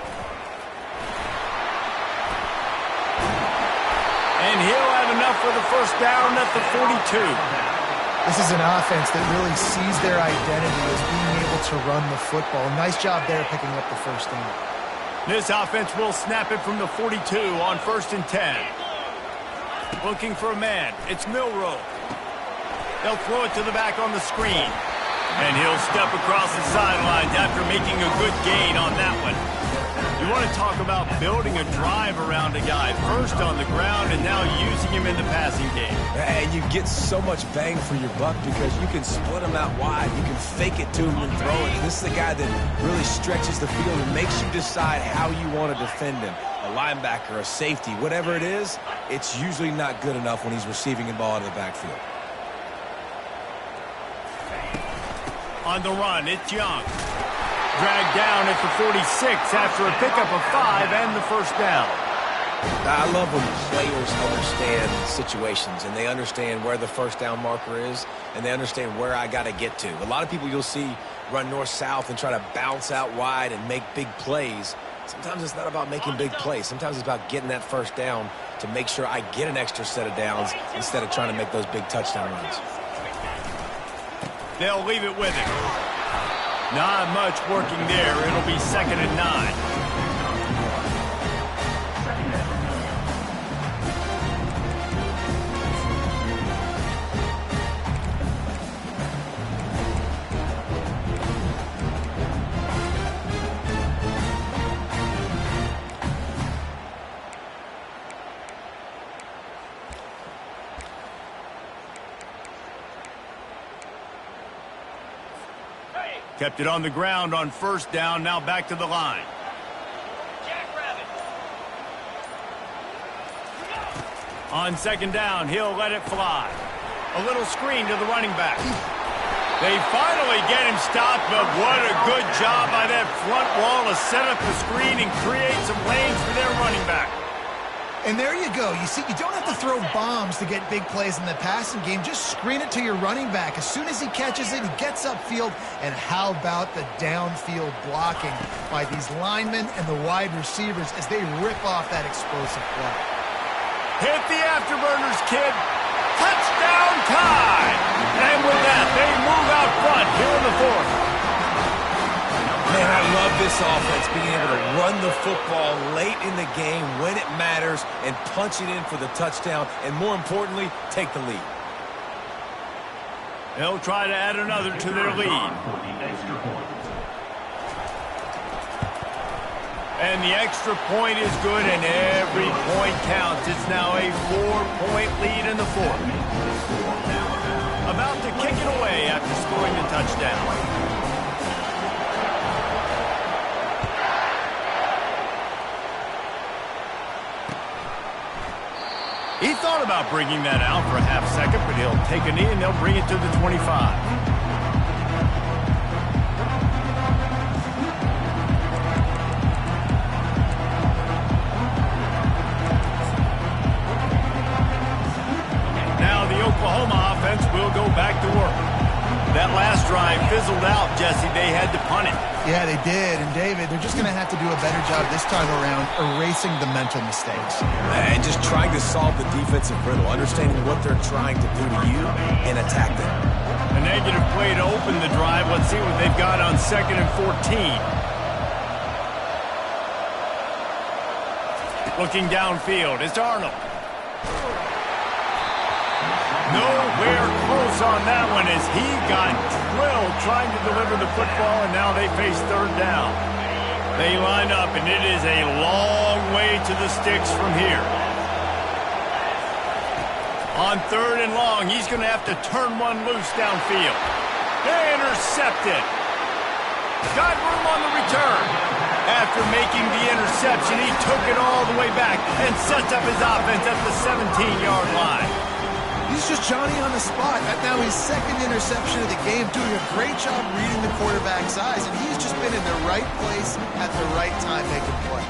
And he'll have enough for the first down at the 42. This is an offense that really sees their identity as being able to run the football. Nice job there picking up the first down. This offense will snap it from the 42 on 1st and 10. Looking for a man. It's Milroe. They'll throw it to the back on the screen. And he'll step across the sidelines after making a good gain on that one. You want to talk about building a drive around a guy. First on the ground and now using him in the passing game. And you get so much bang for your buck because you can split him out wide. You can fake it to him and throw it. This is the guy that really stretches the field and makes you decide how you want to defend him. A linebacker, a safety, whatever it is, it's usually not good enough when he's receiving the ball out of the backfield. On the run, it's Young. Dragged down at the 46 after a pickup of 5 and the first down. I love when players understand situations and they understand where the first down marker is and they understand where I got to get to. A lot of people you'll see run north-south and try to bounce out wide and make big plays. Sometimes it's not about making big plays. Sometimes it's about getting that first down to make sure I get an extra set of downs instead of trying to make those big touchdown runs. They'll leave it with him. Not much working there. It'll be 2nd and 9. Kept it on the ground on 1st down. Now back to the line. On 2nd down, he'll let it fly. A little screen to the running back. They finally get him stopped, but what a good job by that front wall to set up the screen and create some lanes for their running back. And there you go. You see, you don't have to throw bombs to get big plays in the passing game. Just screen it to your running back. As soon as he catches it, he gets upfield. And how about the downfield blocking by these linemen and the wide receivers as they rip off that explosive play. Hit the afterburners, kid. Touchdown time! And with that, they move out front here in the 4th. Man, I love this offense, being able to run the football late in the game when it matters and punch it in for the touchdown, and more importantly, take the lead. They'll try to add another to their lead. And the extra point is good, and every point counts. It's now a 4-point lead in the 4th. About to kick it away after scoring the touchdown. He thought about bringing that out for a half second, but he'll take a knee and they'll bring it to the 25. Now the Oklahoma offense will go back to work. That last drive fizzled out, Jesse. They had to punt it. Yeah, they did. And, David, they're just going to have to do a better job this time around erasing the mental mistakes. And just trying to solve the defensive riddle, understanding what they're trying to do to you and attack them. A negative play to open the drive. Let's see what they've got on 2nd and 14. Looking downfield, it's Arnold. Nowhere close on that one as he got drilled trying to deliver the football, and now they face 3rd down. They line up, and it is a long way to the sticks from here. On 3rd and long, he's going to have to turn one loose downfield. They intercepted. Got room on the return. After making the interception, he took it all the way back and sets up his offense at the 17-yard line. He's just Johnny on the spot. Now his 2nd interception of the game, doing a great job reading the quarterback's eyes, and he's just been in the right place at the right time making plays.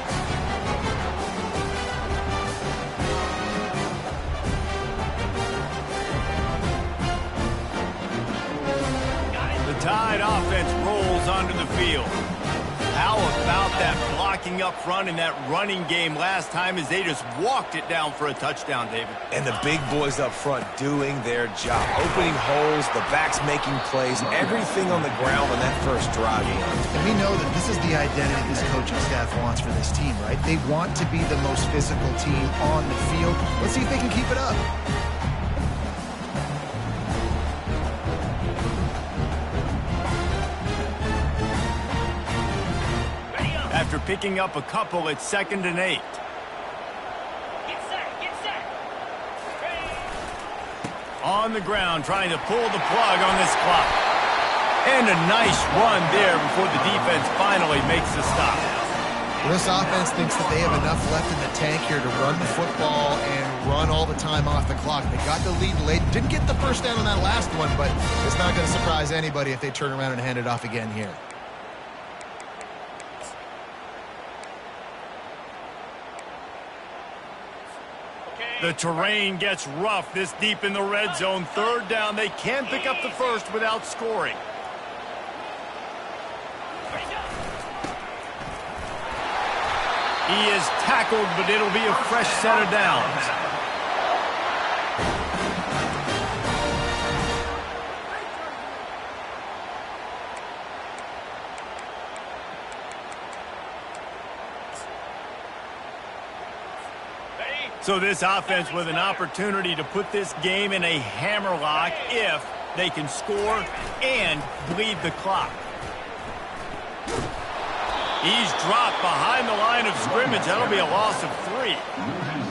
The Tide offense rolls onto the field. How about that blocking up front in that running game last time as they just walked it down for a touchdown, David? And the big boys up front doing their job, opening holes, the backs making plays, everything on the ground on that first drive. And we know that this is the identity this coaching staff wants for this team, right? They want to be the most physical team on the field. Let's see if they can keep it up. After picking up a couple, it's 2nd and 8. Get set, get set. On the ground, trying to pull the plug on this clock. And a nice run there before the defense finally makes the stop. Well, this offense thinks that they have enough left in the tank here to run the football and run all the time off the clock. They got the lead late. Didn't get the first down on that last one, but it's not going to surprise anybody if they turn around and hand it off again here. The terrain gets rough this deep in the red zone. 3rd down. They can pick up the first without scoring. He is tackled, but it'll be a fresh set of downs. So this offense with an opportunity to put this game in a hammerlock if they can score and bleed the clock. He's dropped behind the line of scrimmage. That'll be a loss of 3.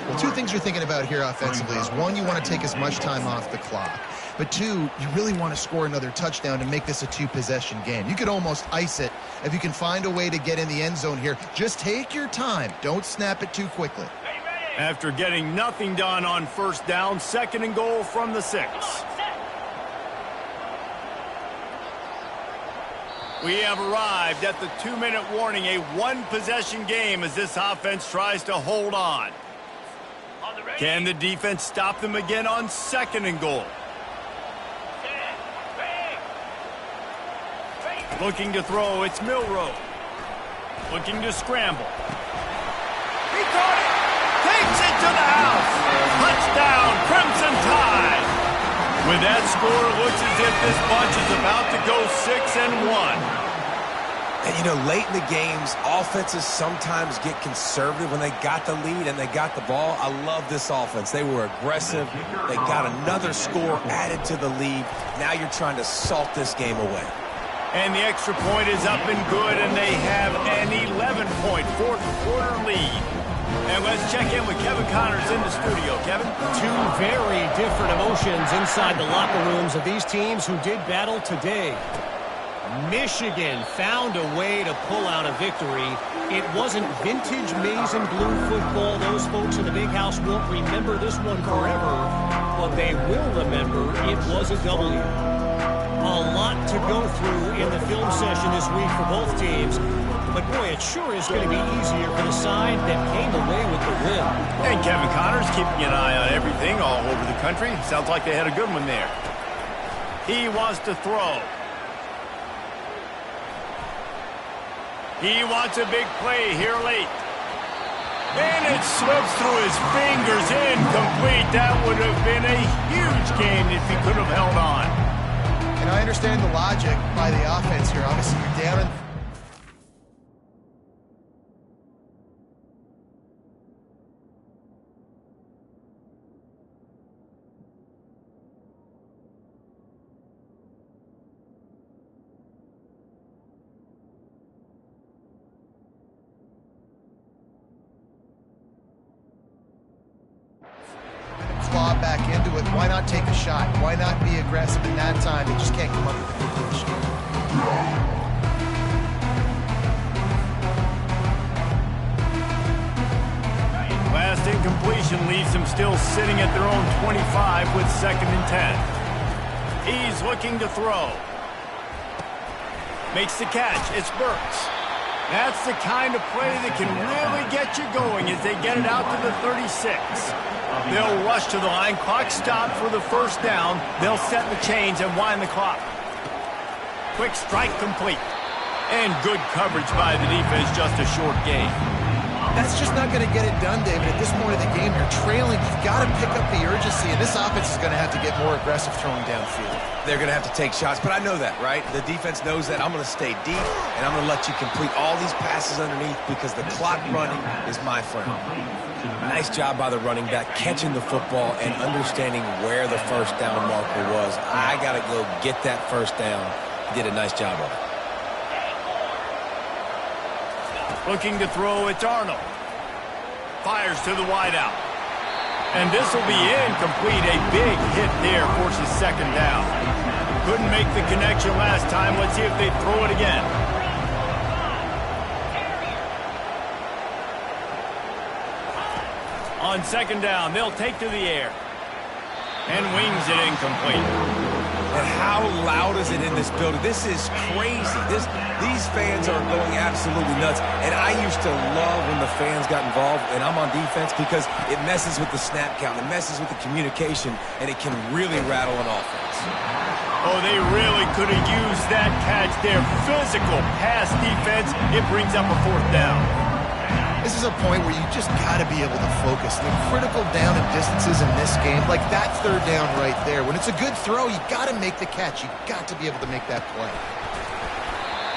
Well, 2 things you're thinking about here offensively is, 1, you want to take as much time off the clock. But 2, you really want to score another touchdown and make this a 2-possession game. You could almost ice it if you can find a way to get in the end zone here. Just take your time. Don't snap it too quickly. After getting nothing done on first down, 2nd and goal from the 6. We have arrived at the 2-minute warning, a 1-possession game as this offense tries to hold on. Can the defense stop them again on 2nd and goal? Looking to throw, it's Milrow. Looking to scramble. He caught it! Takes it to the house. Touchdown, Crimson Tide. With that score, it looks as if this bunch is about to go 6-1. And, you know, late in the games, offenses sometimes get conservative when they got the lead and they got the ball. I love this offense. They were aggressive. They got another score added to the lead. Now you're trying to salt this game away. And the extra point is up and good, and they have an 11-point fourth-quarter lead. And let's check in with Kevin Connors in the studio. Kevin? 2 very different emotions inside the locker rooms of these teams who did battle today. Michigan found a way to pull out a victory. It wasn't vintage maize and blue football. Those folks in the big house won't remember this one forever, but they will remember it was a W. A lot to go through in the film session this week for both teams. But, boy, it sure is going to be easier for the side that came away with the win. And Kevin Connors keeping an eye on everything all over the country. Sounds like they had a good one there. He wants to throw. He wants a big play here late. And it slips through his fingers, incomplete. That would have been a huge game if he could have held on. And I understand the logic by the offense here. Obviously, you're down in... claw back into it. Why not take a shot? Why not be aggressive in that time? He just can't come up with the completion. Last incompletion leaves them still sitting at their own 25 with 2nd and 10. He's looking to throw. Makes the catch. It's Burks. That's the kind of play that can really get you going as they get it out to the 36. They'll rush to the line. Clock stopped for the first down. They'll set the chains and wind the clock. Quick strike complete. And good coverage by the defense, just a short game. That's just not going to get it done, David. At this point of the game, you're trailing. You've got to pick up the urgency, and this offense is going to have to get more aggressive throwing downfield. They're going to have to take shots, but I know that, right? The defense knows that. I'm going to stay deep, and I'm going to let you complete all these passes underneath because the clock running is my friend. Nice job by the running back, catching the football and understanding where the first down marker was. I got to go get that first down. He did a nice job of it. Looking to throw, it's Arnold. Fires to the wideout. And this will be incomplete. A big hit there forces 2nd down. Couldn't make the connection last time. Let's see if they throw it again. On 2nd down, they'll take to the air. And wings it incomplete. And how loud is it in this building? This is crazy. These fans are going absolutely nuts. And I used to love when the fans got involved, and I'm on defense, because it messes with the snap count. It messes with the communication, and it can really rattle an offense. Oh, they really could have used that catch there. Physical pass defense. It brings up a 4th down. This is a point where you just got to be able to focus. The critical down and distances in this game, like that third down right there. When it's a good throw, you got to make the catch. You got to be able to make that play.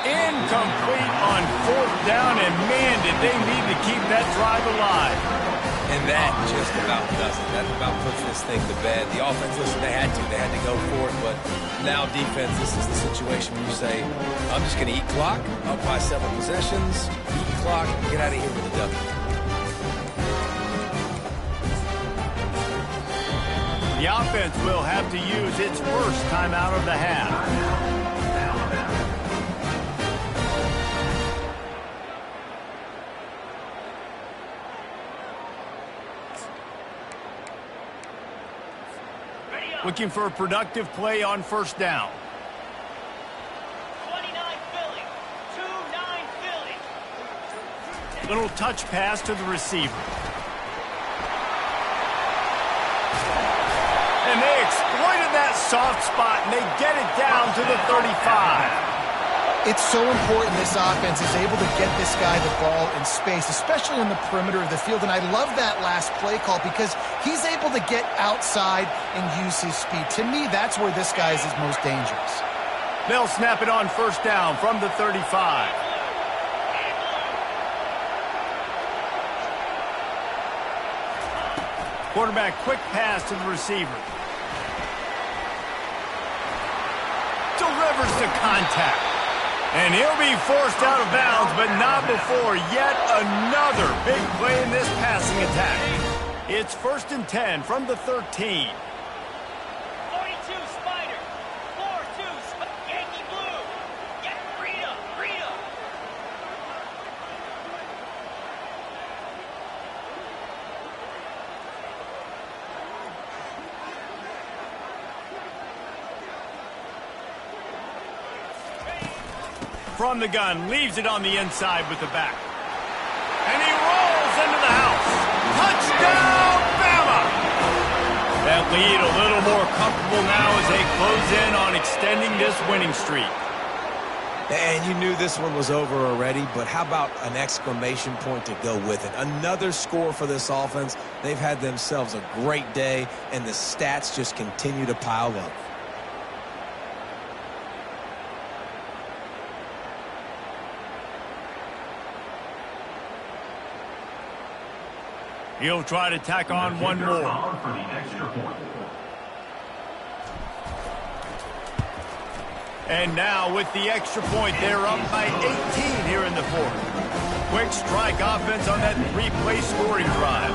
Incomplete on fourth down, and man, did they need to keep that drive alive. And that just about does it. That about puts this thing to bed. The offense, listen, they had to go for it, but now defense, this is the situation where you say, I'm just going to eat clock, up by several possessions, eat clock, get out of here with a W. The offense will have to use its first timeout of the half. Looking for a productive play on first down. 29 Philly. 2-9 Philly. Little touch pass to the receiver. And they exploited that soft spot, and they get it down to the 35. It's so important this offense is able to get this guy the ball in space, especially on the perimeter of the field. And I love that last play call because he's able to get outside and use his speed. To me, that's where this guy is his most dangerous. They'll snap it on first down from the 35. Quarterback quick pass to the receiver. Delivers to contact. And he'll be forced out of bounds, but not before yet another big play in this passing attack. It's 1st and 10 from the 13. 42 Spider. 4-2 Yankee Blue. Get Rita. From the gun, leaves it on the inside with the back. And he rolls into the house. Touchdown, Bama! That lead a little more comfortable now as they close in on extending this winning streak. And you knew this one was over already, but how about an exclamation point to go with it? Another score for this offense. They've had themselves a great day, and the stats just continue to pile up. He'll try to tack on one more. For the extra point. And now with the extra point, they're up by 18 here in the fourth. Quick strike offense on that three-play scoring drive.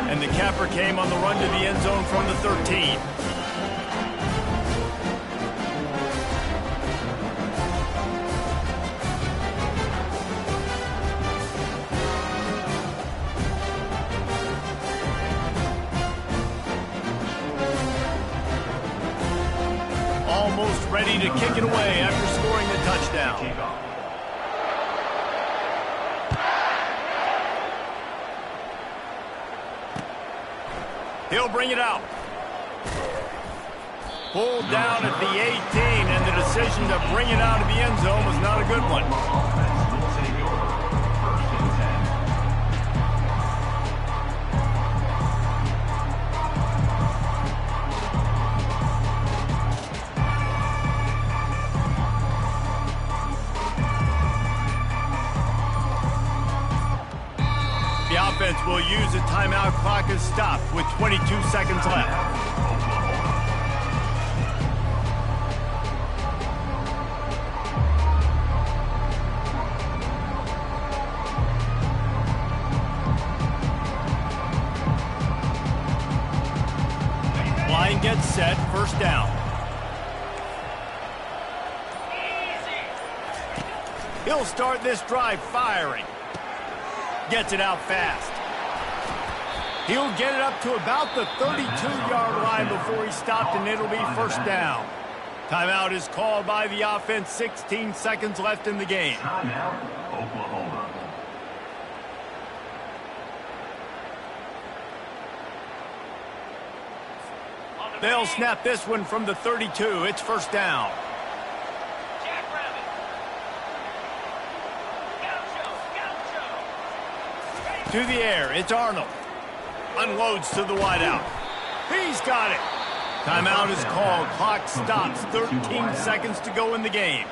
And the capper came on the run to the end zone from the 13. Almost ready to kick it away after scoring the touchdown. He'll bring it out. Pulled down at the 18, and the decision to bring it out of the end zone was not a good one. The offense will use a timeout. Clock is stopped with 22 seconds left. Line gets set, first down. He'll start this drive firing. Gets it out fast. He'll get it up to about the 32-yard line before he stopped, and it'll be first down. Timeout is called by the offense. 16 seconds left in the game. Timeout, Oklahoma. They'll snap this one from the 32. It's first down. To the air, it's Arnold. Unloads to the wideout. He's got it. Timeout is called. Clock stops. 13 seconds to go in the game.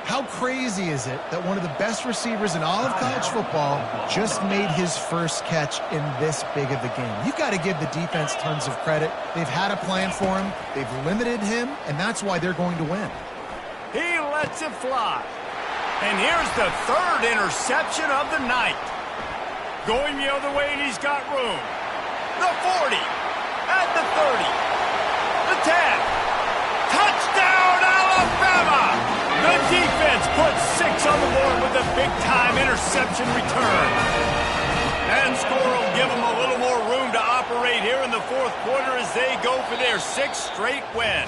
How crazy is it that one of the best receivers in all of college football just made his first catch in this big of a game? You've got to give the defense tons of credit. They've had a plan for him. They've limited him, and that's why they're going to win. He lets it fly. And here's the third interception of the night. Going the other way, and he's got room. The 40. At the 30. The 10. Touchdown, Alabama! The defense puts 6 on the board with a big-time interception return. And score will give them a little more room to operate here in the fourth quarter as they go for their 6th straight win.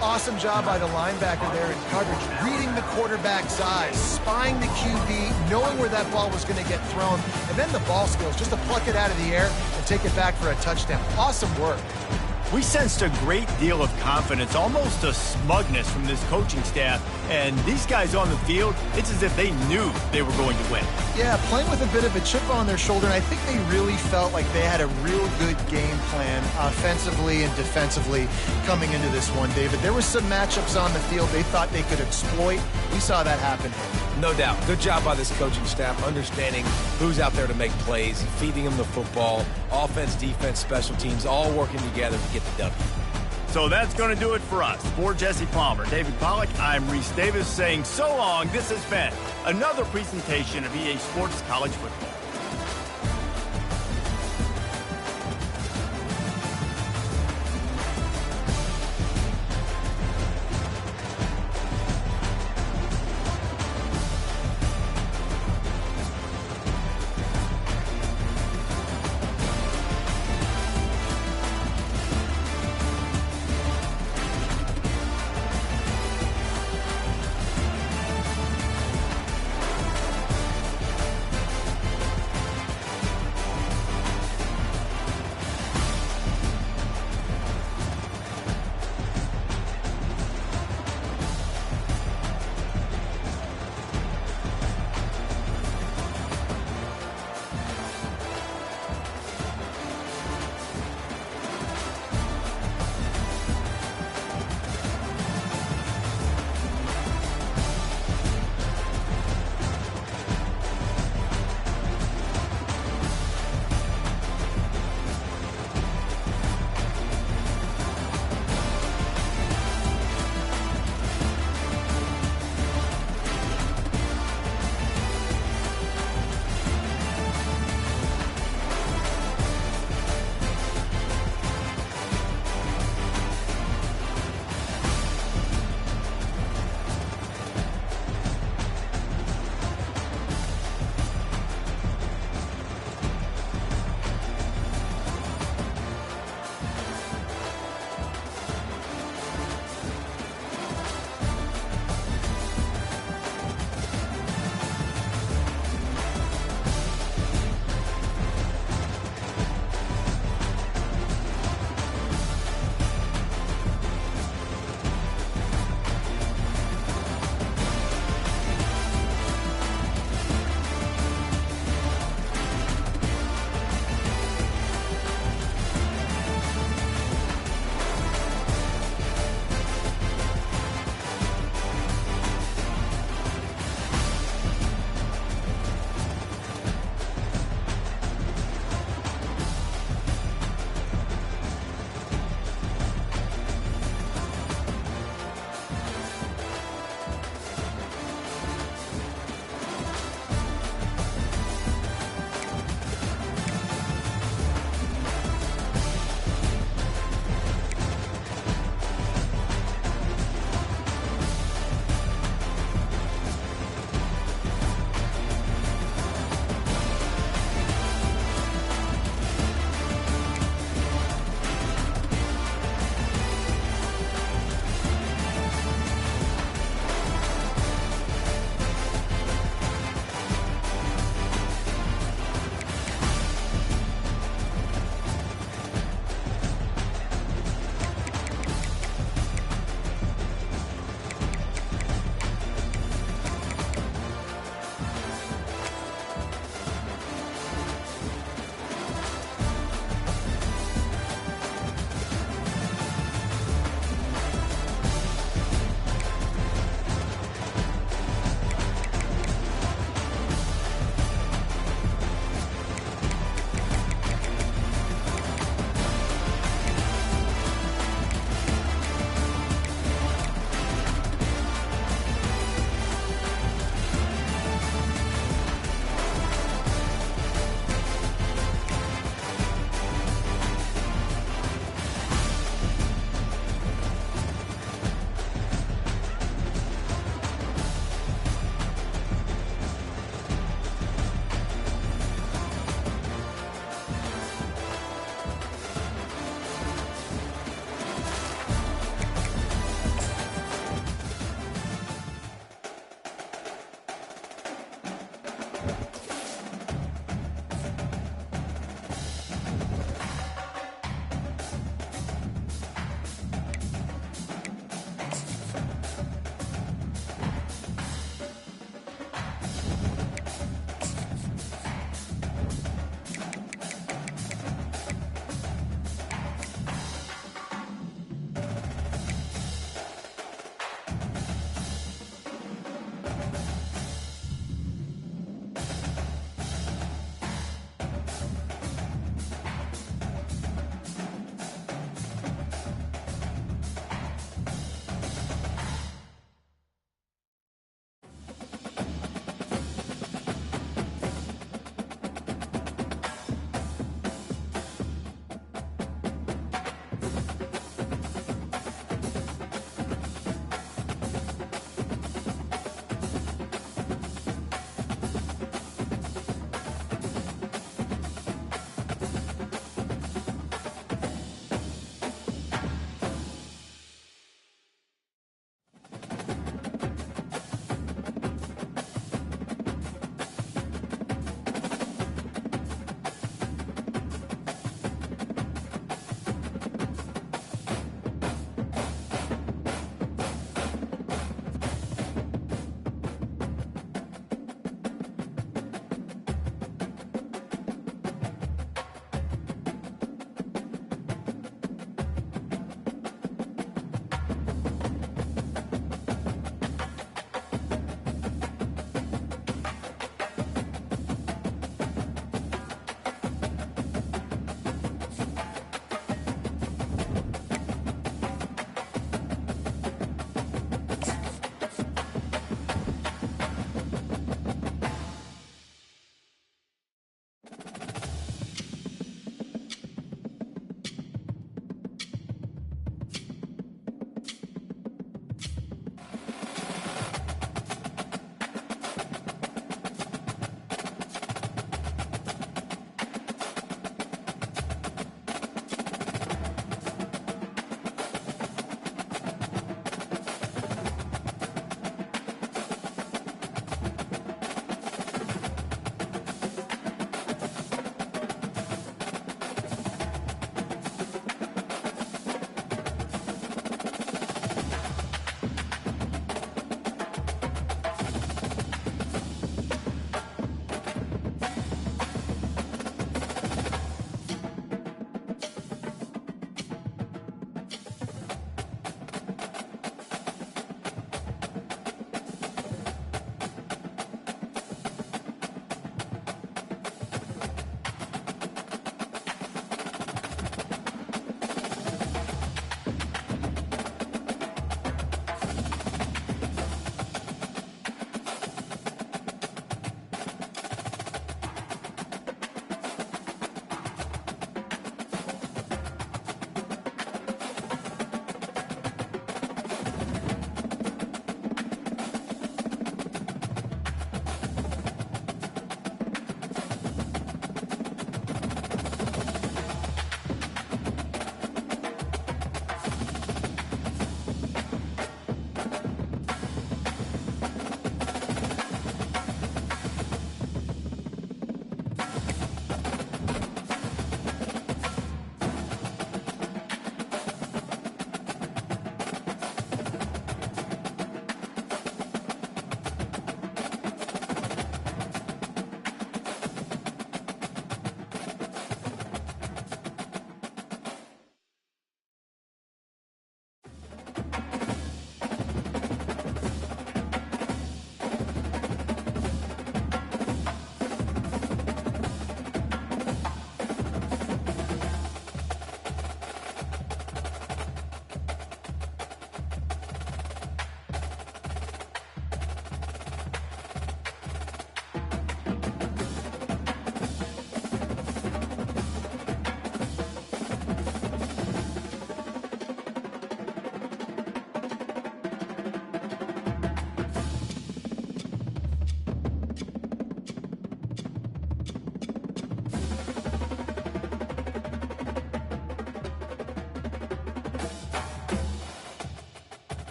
Awesome job by the linebacker there in coverage, reading the quarterback's eyes, spying the QB, knowing where that ball was going to get thrown, and then the ball skills just to pluck it out of the air and take it back for a touchdown. Awesome work. We sensed a great deal of confidence, almost a smugness from this coaching staff. And these guys on the field, it's as if they knew they were going to win. Yeah, playing with a bit of a chip on their shoulder, and I think they really felt like they had a real good game plan offensively and defensively coming into this one, David. There were some matchups on the field they thought they could exploit. We saw that happen. No doubt. Good job by this coaching staff, understanding who's out there to make plays, feeding them the football, offense, defense, special teams, all working together to get the W. So that's going to do it for us. For Jesse Palmer, David Pollack, I'm Reese Davis saying so long. This has been another presentation of EA Sports College Football.